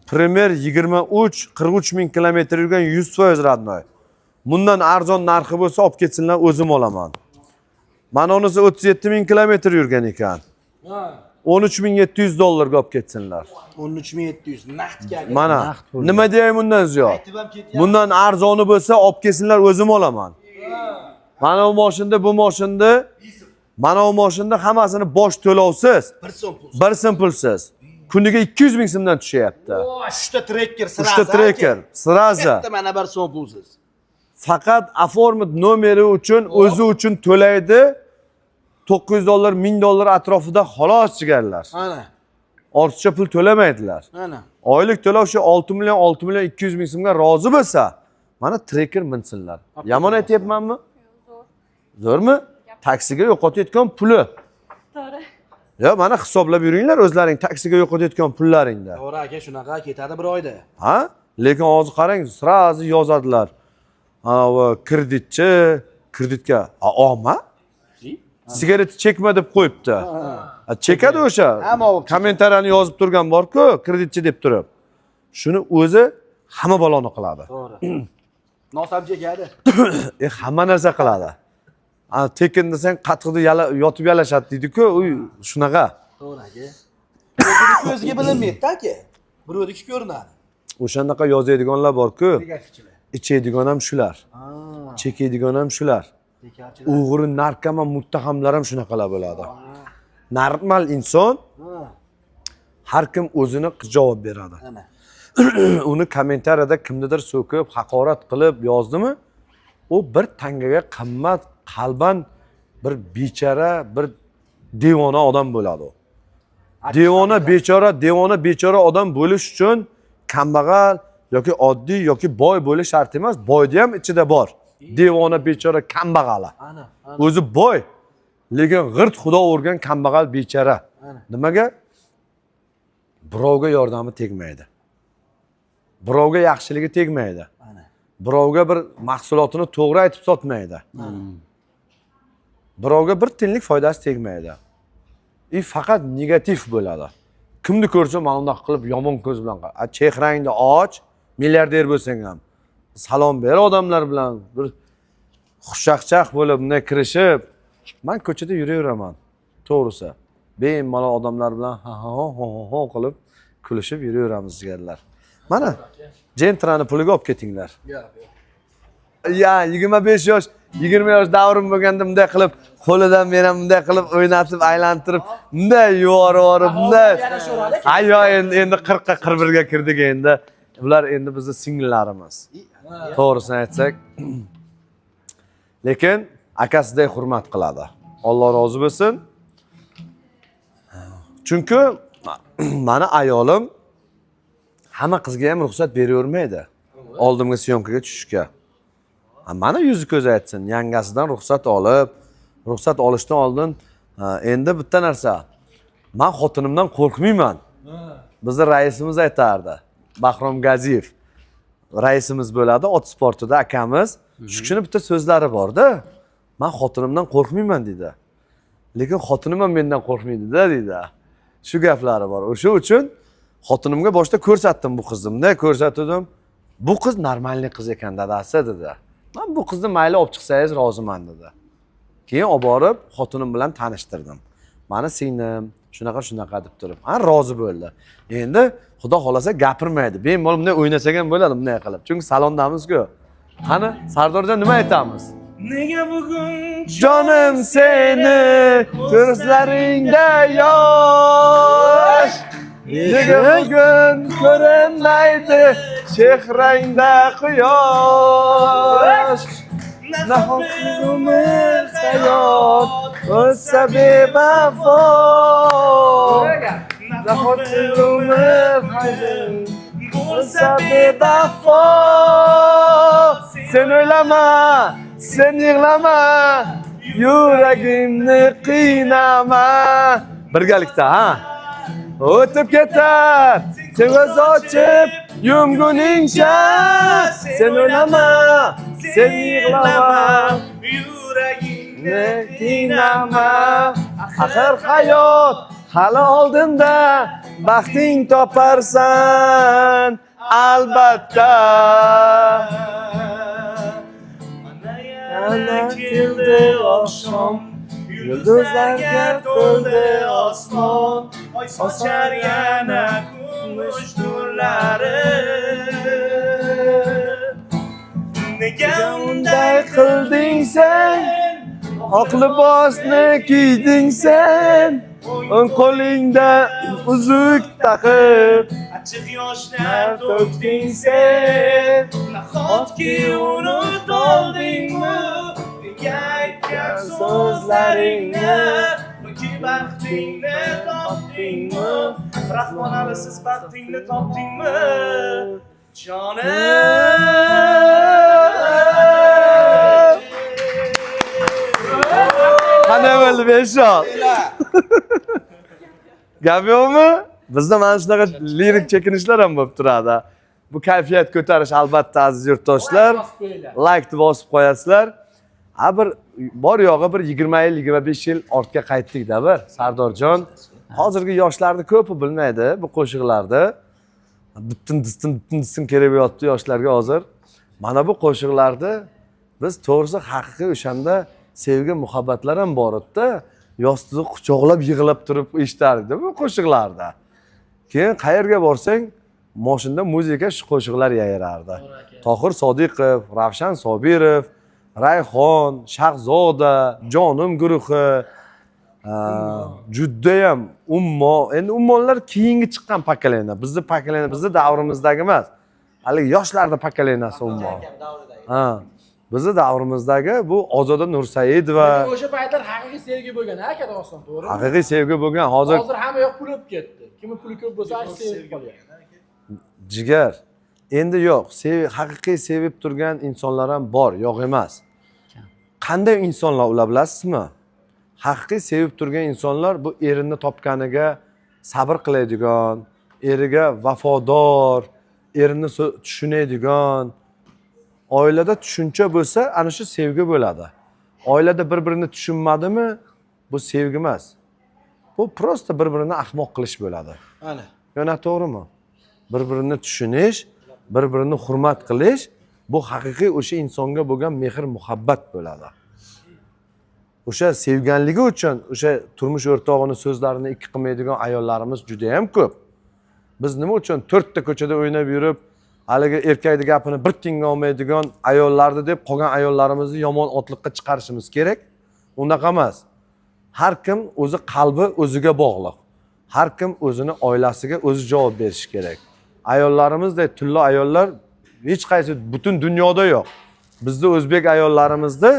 Primer 23, 43 ming kilometr yurgan 100% Radnoy. Bundan arzon narxi bo'lsa olib ketsinlar, o'zim olaman. Mana unisi 37 ming kilometr yurgan ekan. 13700 dollarga olib ketsinlar. 13700 naqdga. Mana nima deyay bundan ziyod? Aytib ham ketyapti. Bundan arzoni bo'lsa olib ketsinlar, o'zim olaman. Mana bu mashinada, bu mashinada mana bu mashinada hammasini bosh to'lovsiz, 1 so'm pul. 1 so'm pulsiz. Kuniga 200 ming so'mdan tushyapti. 3 ta Tracker sirazi. 3 ta Tracker sirazi. Bitta mana 1 so'm pulsiz. Faqat oformit nomeri uchun, o'zi uchun to'laydi. 900 dollar, 1000 dollar atrofida xolos chigarlar. Ana. Ortiqcha pul to'lamaydilar. Ana. Oylik to'lov shu 6 million 200 ming so'mga rozi bo'lsa, mana Tracker minsinlar. Yomon aytyapmanmi? Zo'rmi? Taksiga yo'qotayotgan puli. To'g'ri. Yo, mana hisoblab yuringlar o'zlaring taksiga yo'qotayotgan pullaringda. To'g'ri aka, shunaqa ketadi bir oyda. Ha? Lekin hozir qarang, sirazi yozadilar. Ha, va kreditga, olma? sigaret chekma deb qo'yibdi. Chekadi o'sha. Hamma olib Kommentariyani yozib turgan bor-ku, kreditchi deb turib. Shuni o'zi hamma baloni qiladi. To'g'ri. Nosab chekadi. Hamma narsa qiladi. Tekin desang qattiqda yotib yalashadi deydi-ku, u shunaqa. To'g'ri aka. Ko'zga bilinmaydi aka. Birovniki ko'rinadi. O'shanaqa yozadiganlar bor-ku, ichadigan ham shular, chekadigan ham shular. O'g'ri narkoman muttahamlar ham shunaqalar bo'ladi. Normal inson har kim o'zini javob beradi. Uni kommentariyada kimnidir so'kib, haqorat qilib yozdimi? U bir tangaga qimmat qalban bir bechara, bir devona odam bo'ladi u. Devona bechora odam bo'lish uchun kambag'al yoki oddiy yoki boy bo'lish shart emas. Boyda ham ichida bor. Devona bechora kambag'ala. O'zi boy, lekin g'irt xudo o'rgan kambag'al bechara. Nimaga? Birovga yordami tegmaydi. Birovga yaxshiligi tegmaydi. Birovga bir mahsulotini to'g'ri aytib sotmaydi. Birovga bir tiyinlik foydasi tegmaydi. Faqat negativ bo'ladi. Kimni ko'rsa mana bunday qilib yomon ko'z bilan qara. Chehrangni och, milliarder bo'lsang ham salom ber odamlar bilan, bir xushchaqchaq bo'lib bunday kirishib, men ko'chada yuraveraman. To'g'risi. Bemalol odamlar bilan ha qilib kulishib yuraveramiz jigarlar. Mana Gentrani puliga olib ketinglar. Ya 25 yosh, 20 yosh davrim bo'lganda bunday qilib, qo'lidan men ham bunday qilib o'ynatib, aylantirib, bunday yuborib, bunday. Ayyo endi 40 ga 41 ga kirdik endi. Bular endi bizning singillarimiz. To'g'risini aytsak. Lekin akasiday hurmat qiladi. Alloh rozi bo'lsin. Chunki meni ayolim hamma qizga ham ruxsat beravermaydi. Oldimga syomkaga tushishga. Mana yuzi ko'zi aytsin, yangasidan ruxsat olishdan oldin endi bitta narsa. Men xotinimdan qo'rqmayman. Bizning raisimiz aytardi. Bahrom Gaziyev raisimiz bo'ladi, ot sportida akamiz. Shu kishini bitta so'zlari bor-da. Men xotinimdan qo'rqmayman dedi. Lekin xotinim ham mendan qo'rqmaydi-da dedi. Shu gaplari bor. O'sha uchun xotinimga boshda ko'rsatdim bu qizni. Ko'rsatdim. Bu qiz normalniy qiz ekan dadasi dedi. Men bu qizni mayli olib chiqsangiz roziman dedi. Keyin olib borib xotinim bilan tanishtirdim. Meni singlim shunaqa deb turib, rozi bo'ldi. Endi xudo xolasa gapirmaydi. Bemalol bunday o'ynasak ham bo'ladi bunday qilib. Chunki salondamiz-ku. Qani, Sardorjon nima aytamiz? Nega bugun Jonim seni ko'zlaringda yosh. Nega bugun ko'rinmaydi chehrangda quyosh. Nahotki umr hayot o'tsa bevafo. Nahotki umr hayot o'tsa bevafo. Sen o'ylama, sen yig'lama, yuragimni qiynama. Birgalikda, ha? O'tib ketar, sen ko'z ochib yumguningcha. Sen o'ylama, sen yig'lama, yuragimni qiynama. Axir hayot hali oldinda, baxting toparsan albatta. Ana keldi oqshom, yulduzlarga to'ldi osmon, oy sochar yana kumush nurlari. Nega unday qilding sen? Oq libosni kiyding sen, o'ng qo'lingda uzuk taqib, achchiq yoshlar to'kding sen. Nahotki unut oldingmi aytgan so'zlaringni, yoki baxtingni topdingmi? Rahmon alisiz baxtingni topdingmi? Jonim qanday bo'ldi Beshol? Gap yo'qmi? Bizda mana shunaqa lirik chekinishlar ham bo'lib turadi. Bu kayfiyat ko'tarish albatta aziz yurtdoshlar. Like deb bosib qo'yasizlar. Ha bir bor yo'g'i bir 20 yil, 25 yil ortga qaytdik-da bir Sardorjon. Hozirgi yoshlarni ko'pi bilmaydi bu qo'shiqlarni. Bittin kerak bo'lyapti yoshlarga hozir. Mana bu qo'shiqlarda biz to'g'risi haqiqiy o'shanda sevgi, muhabbatlar ham bor edi-da. Yostiqni quchoqlab yig'lab turib eshitardik bu qo'shiqlarda. Keyin qayerga borsang, moshinda muzika shu qo'shiqlar yayrardi. Tohir Sodiqov, Ravshan Sobirov, Rayhon, Shahzoda, Jonim guruhi, judayam endi ummonlar keyingi chiqqan pokoleniya. Bizni pokoleniya, bizni davrimizdagi emas. Hali yoshlarning pokoleniyasi ummon. Ha. Bizni davrimizdagi bu Ozoda Nursaidova. O'sha paytlar haqiqiy sevgi bo'lgan, aka rostdan, to'g'ri? Haqiqiy sevgi bo'lgan. Hozir hamma yoq pul olib ketdi. Kimni puli ko'p bo'lsa, sevib qolgan. Jigar. Endi yo'q. Haqiqiy sevib turgan insonlar ham bor, yo'q emas. Qanday insonlar ular bilasizmi? Haqiqiy sevib turgan insonlar bu erini topganiga sabr qiladigan, eriga vafodor, erini tushunadigan. Oilada tushuncha bo'lsa, ana shu sevgi bo'ladi. Oilada bir-birini tushunmadimi, bu sevgi emas. Bu prosta bir-birini ahmoq qilish bo'ladi. Ana. Yana to'g'rimi? Bir-birini tushunish, bir-birini hurmat qilish, bu haqiqiy o'sha insonga bo'lgan mehr, muhabbat bo'ladi. O'sha sevganligi uchun o'sha turmush o'rtog'ini so'zlarini ikki qilmaydigan ayollarimiz juda ham ko'p. Biz nima uchun 4 ta ko'chada o'ynab yurib, haligi erkakning gapini bir tinga olmaydigan ayollarni deb qolgan ayollarimizni yomon otliqqa chiqarishimiz kerak? Unaqa emas. Har kim o'zi qalbi o'ziga bog'liq. Har kim o'zini oilasiga o'zi javob berishi kerak. Ayollariimizdek tullo ayollar hech qaysi butun dunyoda yo'q. Bizda o'zbek ayollarimizni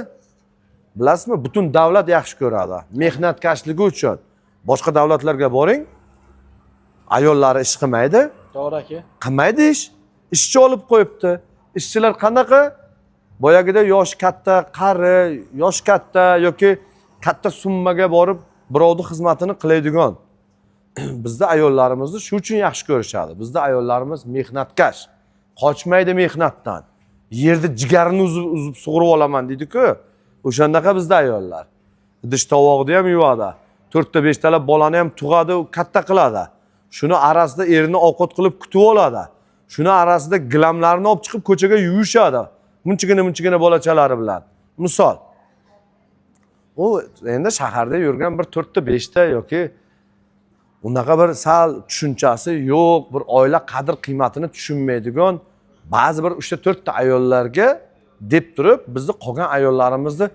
bilasizmi, butun davlat yaxshi ko'radi. Mehnatkashligi uchun. Boshqa davlatlarga boring, ayollari ish qilmaydi. To'g'ri aka. Qilmaydi ish. Ishchi olib qo'yibdi. Ishchilar qanaqa? Boyagida yosh katta, qari, yosh katta yoki katta summaga borib birovning xizmatini qiladigan. Bizda ayollarimizni shu uchun yaxshi ko'rishadi. Bizda ayollarimiz mehnatkash. Qochmaydi mehnatdan. Yerda jigarini uzib sug'urib olaman deydi-ku. O'shandaqa bizda ayollar. Idish tovoqni ham yuvadi. 4 ta 5 talab bolani ham tug'adi, katta qiladi. Shuni arasida erini ovqat qilib kutib oladi. Shuni arasida gilamlarini olib chiqib ko'chaga yuvishadi. Munchigina bolachalari bilan. Misol. U endi shaharda yurgan bir 4 ta 5 ta yoki unaqa bir sal tushunchasi yo'q, bir oila qadr qiymatini tushunmaydigan ba'zi bir 3-4 ta ayollarga deb turib, bizni qolgan ayollarimizni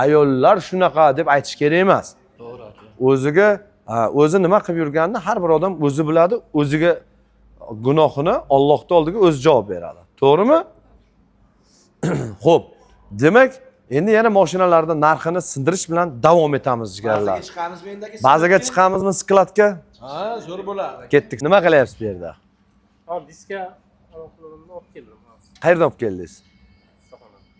ayollar shunaqa deb aytish kerak emas. To'g'ri aka. O'ziga o'zi nima qilib yurganini har bir odam o'zi biladi, o'ziga gunohini Allohning oldiga o'zi javob beradi. To'g'rimi? Xo'p. Demak, endi yana mashinalarda narxini sindirish bilan davom etamiz jigarlar. Bazaga chiqamizmi endi? Bazaga chiqamizmi skladga? Ha, zo'r bo'ladi. Ketdik. Nima qilyapsiz bu yerda? Hop, diska aloqalarimni olib keldim. Qayerdan olib keldingiz?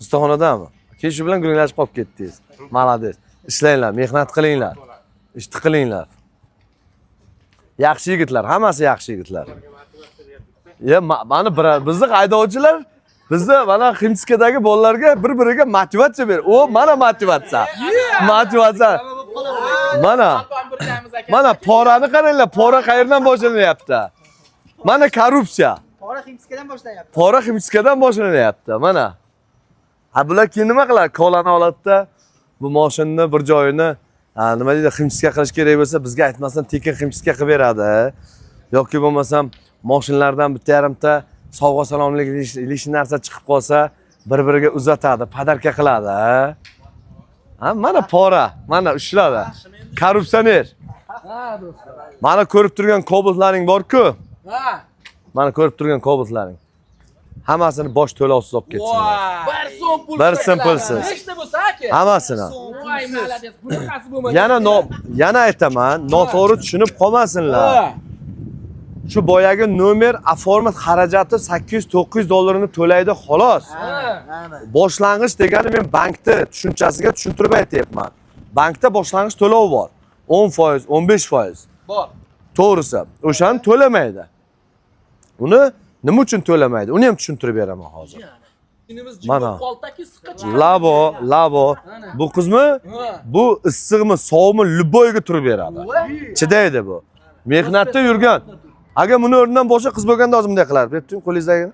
Ustaxonadanmi? Keyin shu bilan guringlashib qolib ketdingiz. Malades. Ishlanglar, mehnat qilinglar. Ishni qilinglar. Yaxshi yigitlar, hammasi yaxshi yigitlar. Mana bizni haydovchilar bizni mana Ximskadagi bolalarga bir-biriga motivatsiya ber. O mana motivatsiya. Motivatsiya. Mana porani qaranglar, pora qayerdan boshlanyapti? Mana korrupsiya. Pora Ximskadan boshlanyapti. Pora Ximskadan boshlanyapti. Mana. Ha bular keyin nima qiladi? Kolani oladida bu mashinani bir joyini nima deydi, Ximska qilish kerak bo'lsa, bizga aytmasdan tekin Ximska qilib beradi. Yoki bo'lmasam mashinlardan bitta yarimta sovg'a salomlik ilish narsa chiqib qolsa, bir-biriga uzatadi, podarka qiladi. Ha, mana pora, mana ushladi. Korrupsioner. Ha, do'stlar. Mana ko'rib turgan Cobalt'laring bor-ku. Ha. Mana ko'rib turgan Cobalt'laring. Hammasini bosh to'lovsiz olib ketsinlar. Bir so'm pul. Bir so'm pulsiz. Nechta bo'lsa aka? Hammasini. Voy, malades. Bunaqasi bo'lmagan. Yana aytaman, noto'g'ri tushunib qolmasinlar. Shu boyagi nomer aformat xarajati 800-900 dollarini to'laydi xolos. Boshlang'ich degani men bankda tushunchasiga tushuntirib aytayapman. Bankda boshlang'ich to'lov bor. 10%, 15%. Bor. To'g'risi, o'shani to'lamaydi. Uni nima uchun to'lamaydi? Uni ham tushuntirib beraman hozir. Mana. Labo. Bu qizmi? Bu issiqmi, sovuqmi, luboyga turib beradi. Chidaydi bu. Mehnatda yurgan. Agar buni o'rnidan boshqa qiz bo'lganda hozir bunday qilardi. Deb turing qo'lingizdagi.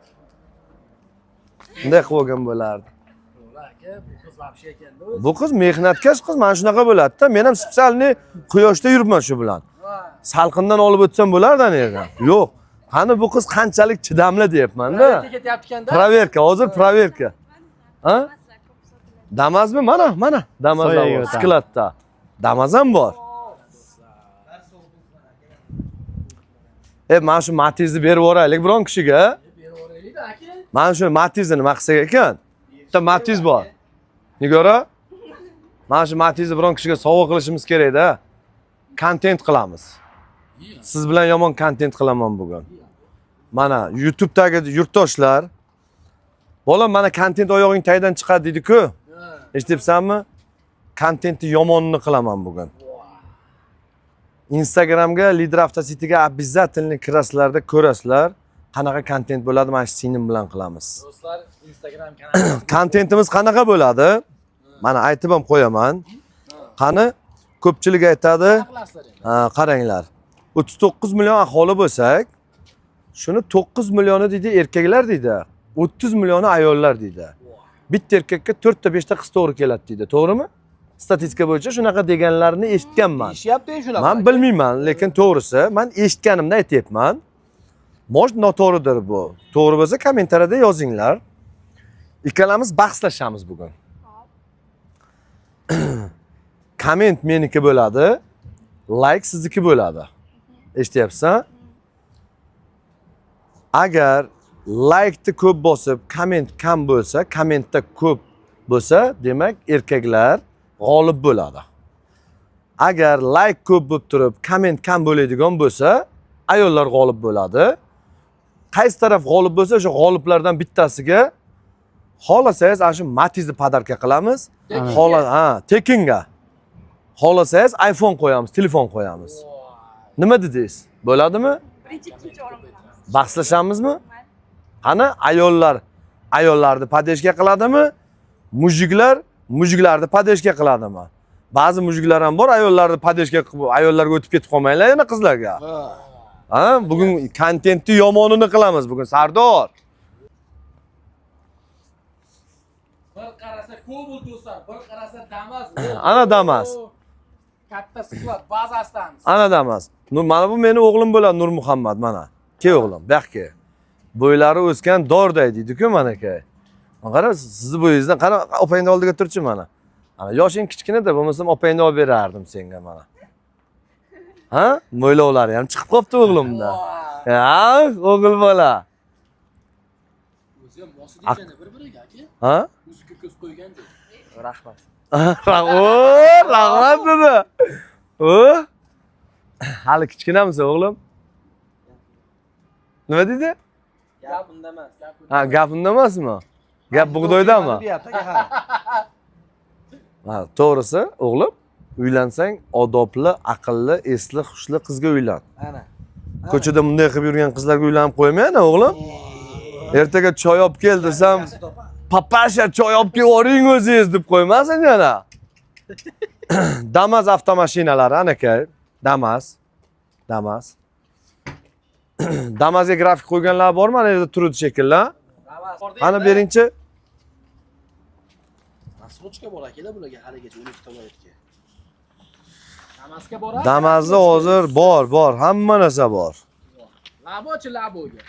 Bunday qilib olgan bo'lardi. Bu qiz mehnatkash qiz, mana shunaqa bo'ladi-da. Men ham spesialni quyoshda yuribman shu bilan. Salqindan olib o'tsam bo'lardi ana yerdan. Yo'q. Qani bu qiz qanchalik chidamli deyapman-da. Proverka, hozir proverka. Ha? Damazmi? Mana. Damaz bor. Skladda. Damaz ham bor. Mana shu Matiz'ni berib yuboraylik biron kishiga. Mana shu Matiz'ni nima qilsak ekan? Bitta Matiz bor. Nigora? Mana shu Matiz'ni biron kishiga sovg'a qilishimiz kerak-da. Kontent qilamiz. Siz bilan yomon kontent qilaman bugun. Mana YouTube'dagi yurtdoshlar, bolam mana kontent oyog'ing tagidan chiqadi dedi-ku. Eshityapsanmi? Kontentni yomonini qilaman bugun. Instagramga Lider Avtositiga обязательно kirasizlarda ko'rasizlar. Qanaqa kontent bo'ladi, mana shu singlim bilan qilamiz. Do'stlar, Instagram kanali. Kontentimiz qanaqa bo'ladi? Mana aytib ham qo'yaman. Qani ko'pchilik aytadi, qaranglar. 39 million aholi bo'lsak, shuni 9 millioni deydi erkaklar deydi, 30 millioni ayollar deydi. Bitta erkakka 4 ta 5 ta qiz to'g'ri keladi deydi. To'g'rimi? Statistika bo'yicha shunaqa deganlarini eshitganman. Eshityapti shunaqa. Men bilmayman, lekin to'g'risi, men eshitganimda aytayapman. Mo'j noto'g'ridir bu. To'g'ri bo'lsa kommentariyada yozinglar. Ikkalamiz bahslashamiz bugun. Komment meniki bo'ladi, like sizniki bo'ladi. Eshityapsan? Agar like-ni ko'p bosib, komment kam bo'lsa, kommentda ko'p bo'lsa, demak erkaklar g'olib bo'ladi. Agar like ko'p bo'lib turib, komment kam bo'ladigan bo'lsa, ayollar g'olib bo'ladi. Qaysi taraf g'olib bo'lsa, o'sha g'oliblardan bittasiga xohlasangiz ana shu Matiz'ni podarka qilamiz. Tekinga. Xohlasangiz iPhone qo'yamiz, telefon qo'yamiz. Nima dedingiz? Bo'ladimi? Birinchi, ikkinchi o'rin bilamiz. Bahslashamizmi? Qani ayollarni podeshka qiladimi? mujiklarni podeshka qiladimi? Ba'zi mujiklar ham bor, ayollarni podeshka qilib, ayollarga o'tib ketib qolmanglar yana qizlarga. Ha, bugun kontentni yomonini qilamiz bugun Sardor. Bir qarasa Cobalt do'stlar, bir qarasa Damas. Ana Damas. Katta sklad bazasidan. Ana Damas. Mana bu meni o'g'lim bo'ladi Nur Muhammad mana. Ke o'g'lim, buyoqqa. Bo'ylari o'sgan dorday deydi-ku manaka. Qara, sizni bo'yingizdan qara, opangni oldiga turchi mana. Ana yoshing kichkina-da, bo'lmasam opangni olib berardim senga mana. Ha? Mo'ylovlari ham chiqib qopti o'g'limda. Ha, o'g'il bola. O'zi ham mosi deganda bir-biriga aka. Ha? O'ziga ko'z qo'yganda. Rahmat. Rahmat dedi. Hali kichkinamisiz o'g'lim? Nima dedi? Gap unda emas. Ha, gap unda emasmi? Gap bug'doydami? Ha, to'g'risi, o'g'lim, uylansang odobli, aqlli, esli, xushli qizga uylan. Ana. Ko'chada bunday qilib yurgan qizlarga uylanib qo'ymayman, o'g'lim. Ertaga choy olib kel desam, papasha choy olib kelib yuboring o'zingiz deb qo'ymasin yana. Damas avtomashinalari anaka, Damas. Damazga grafik qo'yganlar bormi? Mana yerda turadi shekilli. Qani beringchi. Masrochka bor aka bularga haligacha 12 viloyatga. Damasga boradi. Damazda hozir bor, hamma narsa bor. Labochi laboga.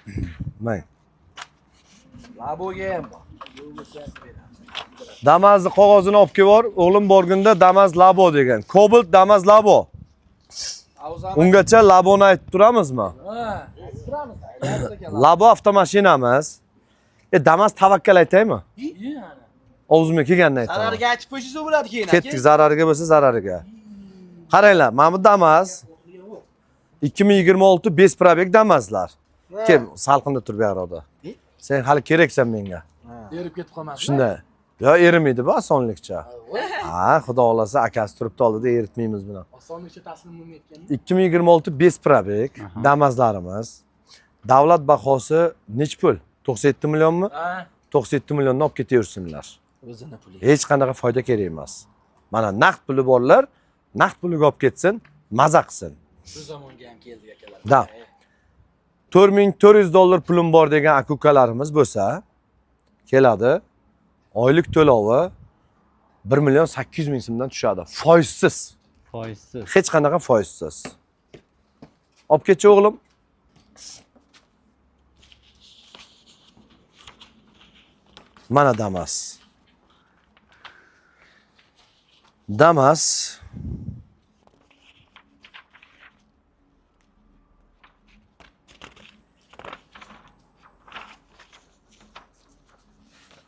Mang. Laboga ham bor. Damazni qog'ozini olib kelib bor. O'g'lim borganda Damaz Labo degan. Cobalt Damaz Labo. Ungacha Laboni aytib turamizmi? Ha, turamiz. Labo avtomashinamiz. Damaz tavakkal aytaymi? O'zimga kelganini aytaman. Zararga aytib qo'yishingiz bo'ladi keyin aka. Ketdik, zarariga bo'lsa zarariga. Qaranglar, mana bu Damaz 2026 5 probeg Damazlar. Kel, salqinda tur bu yoqda. Sen hali keraksan menga. Erib ketib qolmasin. Shunday. Yo, erimaydi bu osonlikcha. Ha, xudo xolasa akasi turibdi oldida eritmaymiz buni. Osonlikcha taslim bo'lmayotgan. 2026 5 probeg Damazlarimiz. Davlat bahosi nech pul? 97 millionmi? Ha. 97 milliondan olib ketaversinlar. O'zini puli. Hech qanaqa foyda kerak emas. Mana naqd puli borlar, naqd puliga olib ketsin, maza qilsin. Shu zamonga ham keldik akalar. Da. 4400 dollar pulim bor degan aka-ukalarimiz bo'lsa, keladi. Oylik to'lovi 1 million 800 ming so'mdan tushadi. Foizsiz. Foizsiz. Hech qanaqa foizsiz. Olib ketchi o'g'lim. Mana Damas. Damas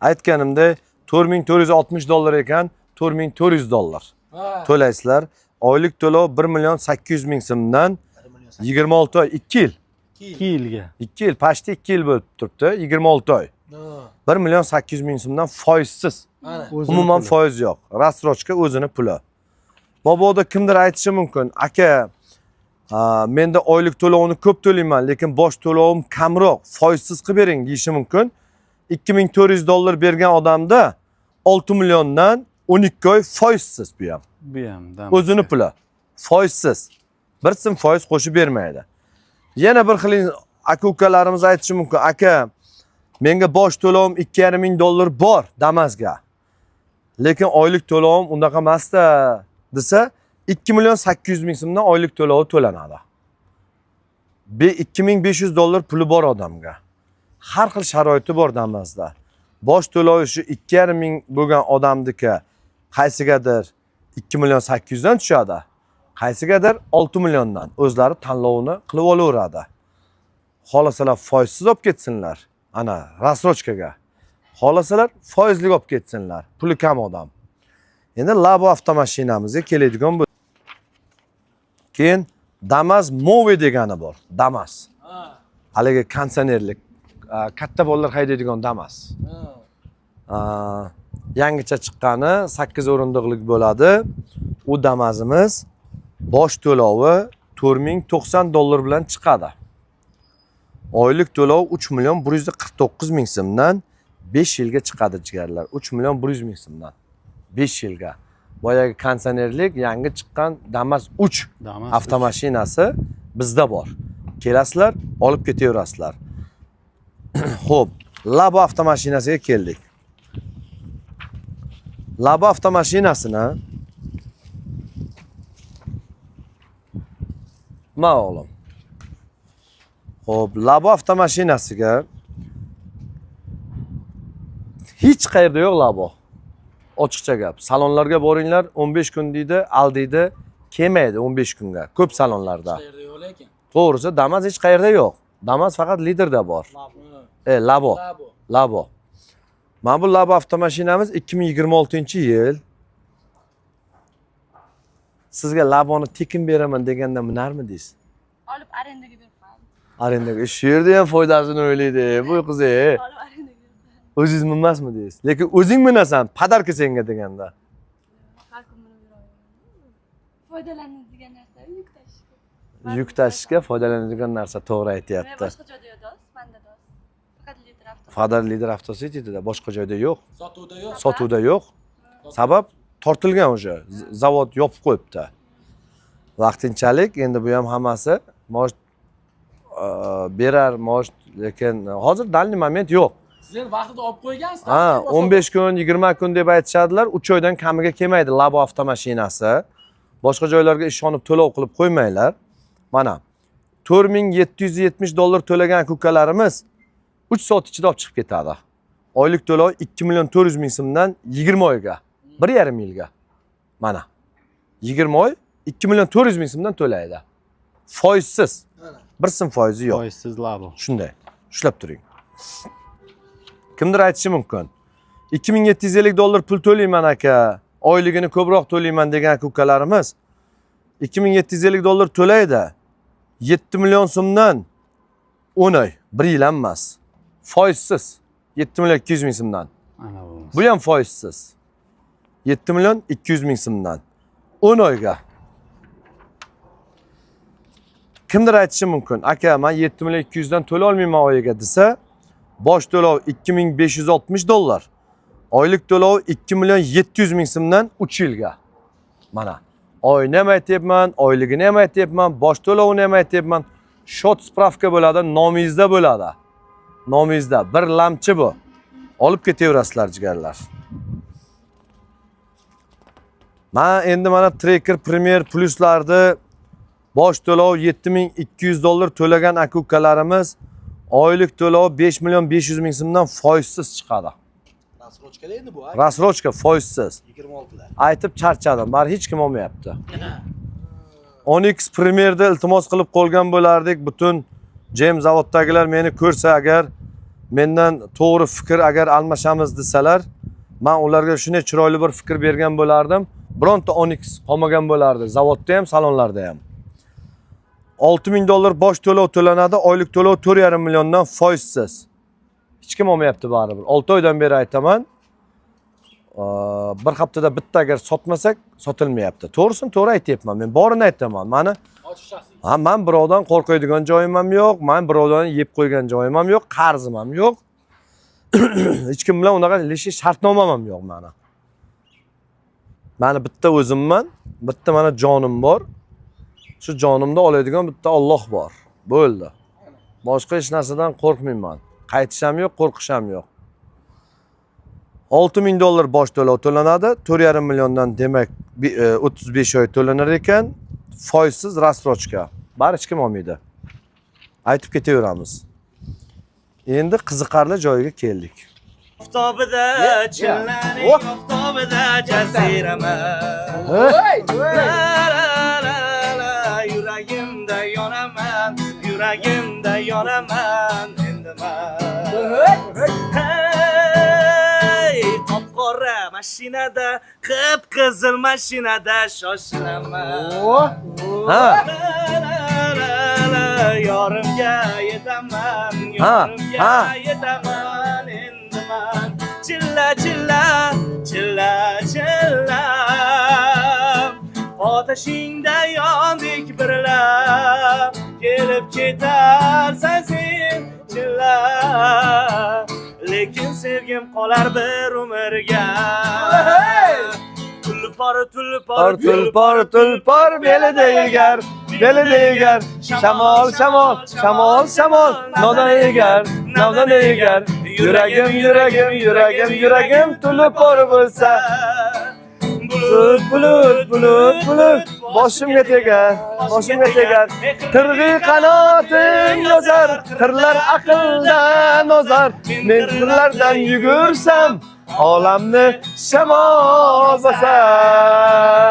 aytganimda 4460 dollar ekan, 4400 dollar to'laysizlar. Oylik to'lov 1 million 800 ming so'mdan 26 oy, 2 yil. 2 yilga. 2 yil, pashti 2 yil bo'lib turibdi, 26 oy. 1 million 800 ming so'mdan foizsiz. Umuman foiz yo'q. Rassrochka o'zini puli. Boboda kimdir aytishi mumkin, aka, menda oylik to'lovni ko'p to'layman, lekin bosh to'lovim kamroq, foizsiz qilib bering deyishi mumkin. 2400 dollar bergan odamda 6 milliondan 12 oy foizsiz bu ham. Bu ham O'zini puli. Foizsiz. Bir sim foiz qo'shib bermaydi. Yana bir xil aka-ukalarimiz aytishi mumkin, aka, menga bosh to'lovim 2,5 ming dollar bor Damasga. Lekin oylik to'lovim undaqa emas-da desa, 2 million 800 ming so'mdan oylik to'lovi to'lanadi. 2500 dollar puli bor odamga. Har xil sharoiti bor Damasda. Bosh to'lovi shu 2,5 ming bo'lgan odamniki qaysigadir 2 million 800 dan tushadi. Qaysigadir 6 milliondan. O'zlari tanlovini qilib olaveradi. Xolasalar foizsiz olib ketsinlar. Ana rassrochkaga. Xolasalar foizli olib ketsinlar. Puli kam odam. Endi Labo avtomashinamizga keladigan bu. Keyin Damas Movi degani bor. Damas. Haligi kondisionerlik katta bolalar haydaydigan Damas. Yangicha chiqqani 8 o'rindiqlik bo'ladi. U Damasimiz bosh to'lovi 4090 dollar bilan chiqadi. Oylik to'lov 3 million 149 ming so'mdan 5 yilga chiqadi jigarlar. 3 million 100 ming so'mdan 5 yilga. Boyagi kondisionerlik yangi chiqqan Damas 3 avtomashinasi bizda bor. Kelasizlar, olib ketaverasizlar. Xo'p, Labo avtomashinasiga keldik. Labo avtomashinasini o'g'lim. Xo'p, Labo avtomashinasiga hech qayerda yo'q Labo. Ochiqcha gap. Salonlarga boringlar, 15 kun deydi, aldiydi, kelmaydi 15 kunga. Ko'p salonlarda. Qayerda yo'q lekin. To'g'risi, Damas hech qayerda yo'q. Damas faqat liderda bor. Labo. Labo. Mana bu Labo avtomashinamiz 2026-yil. Sizga Laboni tekin beraman deganda minarmidingiz? Olib arendaga berib qo'yadi. Arendaga shu yerda ham foydasini o'ylaydi. Bu qiz. Olib arendaga berib qo'yadi. O'zingiz minmasmidingiz? Lekin o'zing minasan, padarka senga deganda. Har kun minib yuraman. Foydalanadigan narsa yuk tashishga. Yuk tashishga foydalanadigan narsa, to'g'ri aytyapti. Boshqa joyda yo'q, manda dos. Faqat lider avto. Fadar lider avtositida boshqa joyda yo'q. Sotuvda yo'q. Sotuvda yo'q. Sabab tortilgan o'sha. Zavod yopib qo'yibdi. Vaqtinchalik, endi bu ham hammasi mosh berar, mosh, lekin hozir dalniy moment yo'q. Sizlar vaqtida olib qo'ygansiz. Ha, 15 kun, 20 kun deb aytishadilar. 3 oydan kamiga kelmaydi Labo avtomashinasi. Boshqa joylarga ishonib to'lov qilib qo'ymanglar. Mana 4770 dollar to'lagan kukalarimiz 3 soat ichida olib chiqib ketadi. Oylik to'lov 2 million 400 ming so'mdan 20 oyga, 1,5 yilga. Mana 20 oy 2 million 400 ming so'mdan to'laydi. Foizsiz. Bir sim foizi yo'q. Foizsiz Labo. Shunday. Ushlab turing. Kimdir aytishi mumkin. 2750 dollar pul to'layman aka, oyligini ko'proq to'layman degan kukalarimiz 2750 dollar to'laydi. 7 million so'mdan 10 oy, 1 yil emas. Foizsiz. 7 million 200 ming so'mdan. Ana bu. Bu ham foizsiz. 7 million 200 ming so'mdan 10 oyga. Kimdir aytishi mumkin, aka, men 7 million 200 dan to'la olmayman oyiga desa, Bosh to'lov 2560 dollar. Oylik to'lov 2 million 700 ming so'mdan 3 yilga. Mana. Oyni ham aytyapman, oyligini ham aytyapman, bosh to'lovini ham aytyapman. Shot spravka bo'ladi, nomingizda bo'ladi. Nomingizda bir lamchi bu. Olib ketaverasizlar jigarlar. Men endi mana Tracker Premier Plus'larda bosh to'lov 7200 dollar to'lagan aka-ukalarimiz oylik to'lov 5 million 500 ming so'mdan foizsiz chiqadi. Rasrochkada endi bu. Rasrochka foizsiz. 26lar. Aytib charchadim. Bari hech kim olmayapti. Onyx Premier'da iltimos qilib qolgan bo'lardik. Butun Jem zavoddagilar meni ko'rsa agar mendan to'g'ri fikr agar almashamiz desalar, men ularga shunday chiroyli bir fikr bergan bo'lardim. Bironta Onyx qolmagan bo'lardi. Zavodda ham, salonlarda ham. 6000 dollar bosh to'lov to'lanadi, oylik to'lov 4,5 milliondan foizsiz. Hech kim olmayapti baribir. 6 oydan beri aytaman. Bir haftada bitta agar sotmasak, sotilmayapti. To'g'risini to'g'ri aytayapman. Men borini aytaman. Mani men birovdan qo'rqadigan joyim ham yo'q, men birovdan yeb qo'ygan joyim ham yo'q, qarzim ham yo'q. Hech kim bilan unaqa lishi shartnomam ham yo'q meni. Meni bitta o'zimman, bitta mana jonim bor. Shu jonimda oladigan bitta Alloh bor. Bo'ldi. Boshqa hech narsadan qo'rqmayman. Qaytish ham yo'q, qo'rqish ham yo'q. 6000 dollar bosh to'lov to'lanadi, 4,5 milliondan demak 35 oy to'lanar ekan, foizsiz rasrochka. Bari hech kim olmaydi. Aytib ketaveramiz. Endi qiziqarli joyiga keldik. Oftobida chillaning oftobida jazirama. Yuragimda yonaman, yuragimda yonaman endi men. Hey, qop-qora mashinada, qip-qizil mashinada shoshilaman. Ha. Yorimga yetaman, yorimga yetaman endi men. Chilla chilla, chilla chilla. Otashingda yondik birlab, kelib ketarsan sen chilla. Lekin sevgim qolar bir umrga. Tulpor belida egar, belida egar. Shamol, shamol, shamol, shamol, nodon egar, nodon egar. Yuragim, yuragim, yuragim, yuragim tulpor bo'lsa. Bulut, boshimga tegar, boshimga tegar. Tirg'i qanoting yozar, qirlar aqldan ozar. Men qirlardan yugursam, olamni shamol bosar.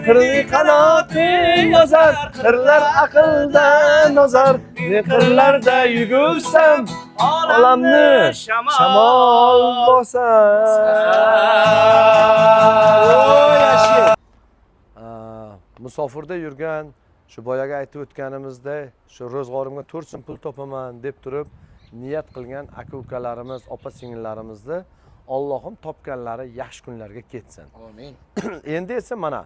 Tirg'i qanoting yozar, qirlar aqldan ozar. Men qirlarda yugursam, olamni shamol bosar. Musofirda yurgan, shu boyaga aytib o'tganimizda, shu ro'zg'orimga 4 so'm pul topaman deb turib niyat qilgan aka-ukalarimiz, opa-singillarimizni Allohim topganlari yaxshi kunlarga ketsin. Amin. Endi esa mana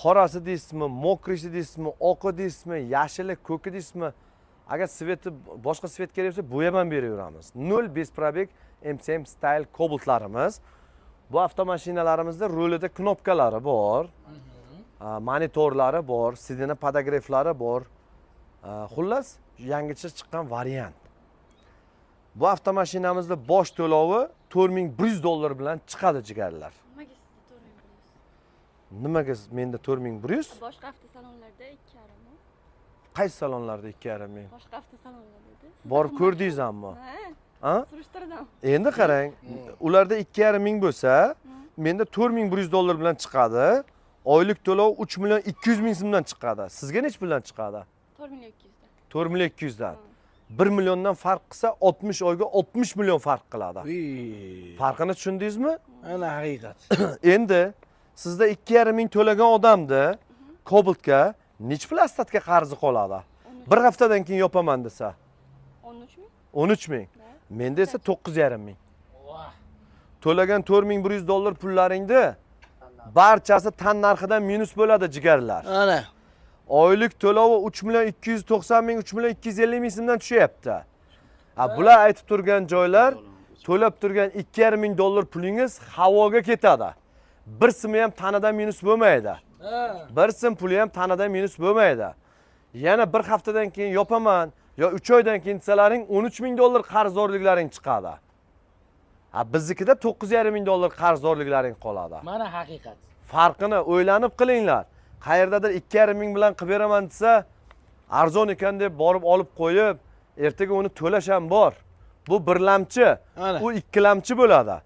qorasi deysizmi, mokrisi deysizmi, oqi deysizmi, yashili, ko'ki deysizmi, agar sveti boshqa svet kerak bo'lsa, bo'yab ham beraveramiz. 0 probeg MCM style Cobaltlarimiz. Bu avtomashinalarimizda rulida knopkalari bor. Monitorlari bor, sidina podogreflari bor. Xullas, yangicha chiqqan variant. Bu avtomashinamizda bosh to'lovi 4100 dollar bilan chiqadi jigarlar. Nimaga menda 4100? Boshqa avtosalonlarda 2,5. Qaysi salonlarda 2,5 ming? Boshqa avtosalonlarda. Borib ko'rdingizmi? Ha? Surishtirdim. Endi qarang, ularda 2,5 ming bo'lsa, menda 4100 dollar bilan chiqadi. Oylik to'lov 3 million 200 ming so'mdan chiqadi. Sizga nech puldan chiqadi? 4 million 200 dan. 4 million 200 dan. 1 milliondan farq qilsa 60 oyga 60 million farq qiladi. Farqini tushundingizmi? Ana haqiqat. Endi sizda 2,5 ming to'lagan odamda Cobaltga nech pul ostatga qarzi qoladi? Bir haftadan keyin yopaman desa 13 ming. 13 ming. Menda esa 9,5 ming. To'lagan 4100 dollar pullaringni barchasi tan narxidan minus bo'ladi jigarlar. Ana. Oylik to'lovi 3 million 290 ming, 3 million 250 ming so'mdan tushyapti. Bular aytib turgan joylar to'lab turgan 2,5 ming dollar pulingiz havoga ketadi. Bir simi ham tanadan minus bo'lmaydi. Bir sim puli ham tanadan minus bo'lmaydi. Yana bir haftadan keyin yopaman yo 3 oydan keyin desalaring 13 ming dollar qarzdorliklaring chiqadi. Biznikida 9,5 ming dollar qarzdorliklaring qoladi. Mana haqiqat. Farqini o'ylanib qilinglar. Qayerdadir 2,5 ming bilan qilib beraman desa, arzon ekan deb borib olib qo'yib, ertaga uni to'lash ham bor. Bu birlamchi, u ikkilamchi bo'ladi.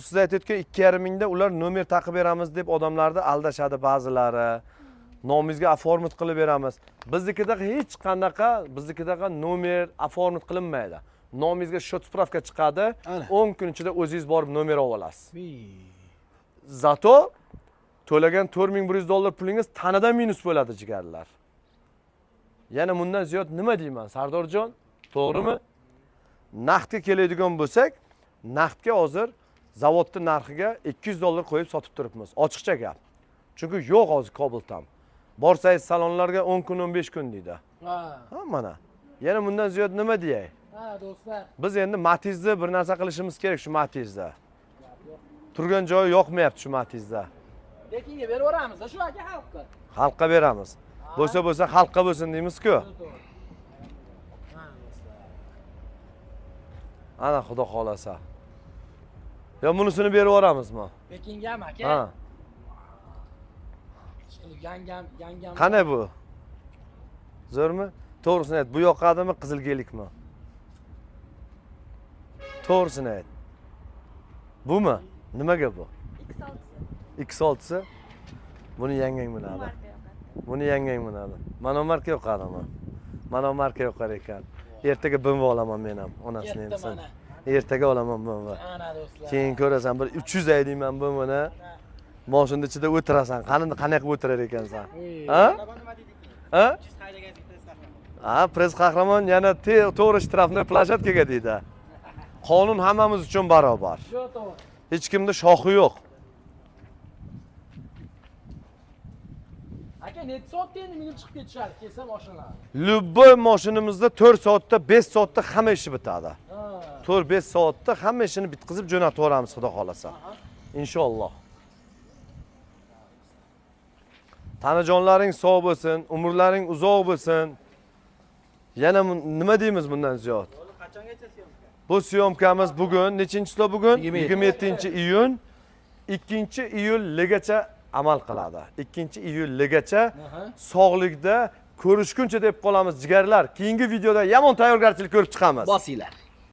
Siz aytayotgan 2,5 mingda ular nomer taqib beramiz deb odamlarni aldashadi ba'zilari. Nomingizga oformit qilib beramiz. Biznikida hech qanaqa nomer oformit qilinmaydi. Nomingizga shot spravka chiqadi, 10 kun ichida o'zingiz borib nomer olib olasiz. Zato to'lagan 4100 dollar pulingiz tanadan minus bo'ladi jigarlar. Yana bundan ziyod nima deyman, Sardorjon? To'g'rimi? Naqdga keladigan bo'lsak, naqdga hozir zavodning narxiga 200 dollar qo'yib sotib turibmiz. Ochiqcha gap. Chunki yo'q hozir Cobalt ham. Borsangiz salonlarga 10 kun, 15 kun deydi. Ha, mana. Yana bundan ziyod nima deyay? Ha, do'stlar. Biz endi Matizda bir narsa qilishimiz kerak shu Matizda. Turgan joyi yoqmayapti shu Matizda. Lekinga beraveramiz, shu aka xalqqa. Xalqqa beramiz. Bo'lsa xalqqa bo'lsin deymiz-ku. Ana xudo xolasa. Yo bunisini berib yuboramizmi? Bekingam aka. Ha. Yangam. Qani bu? Zo'rmi? To'g'risini ayt, bu yoqadimi, qizilgelikmi? To'g'risini ayt. Bumi? Nimaga bu? X6'si. Buni yangang minadi. Buni yangang minadi. Mana marka yoqadimi? Mana marka yoqar ekan. Ertaga BMW olaman men ham, onasini emsan. Ertaga olaman BMW. Ana do'stlar. Keyin ko'rasan, bir 300 aydiyman BMWni. Mashina ichida o'tirasan. Qanaqa o'tirar ekansan? Ha? Ha? Ha, press qahramon yana to'g'ri shtrafni plashatkaga deydi. Qonun hammamiz uchun barobar. Hech kimda shoxi yo'q. Aka, net soatda endi minib chiqib ketishadi, kelsa mashinalar. Любой mashinamizda 4 soatda, 5 soatda hamma ishi bitadi. 4-5 soatda hamma ishini bitkazib jo'natib yuboramiz, xudo xolasa. Inshaalloh. Tanajonlaring sog' bo'lsin, umrlaring uzoq bo'lsin. Yana nima deymiz bundan ziyod? Bu syomkamiz bugun, nechinchi bugun? 27-iyun. 2-iyulgacha amal qiladi. 2-iyulgacha sog'likda ko'rishguncha deb qolamiz jigarlar. Keyingi videoda yomon tayyorgarchilik ko'rib chiqamiz. Bosinglar.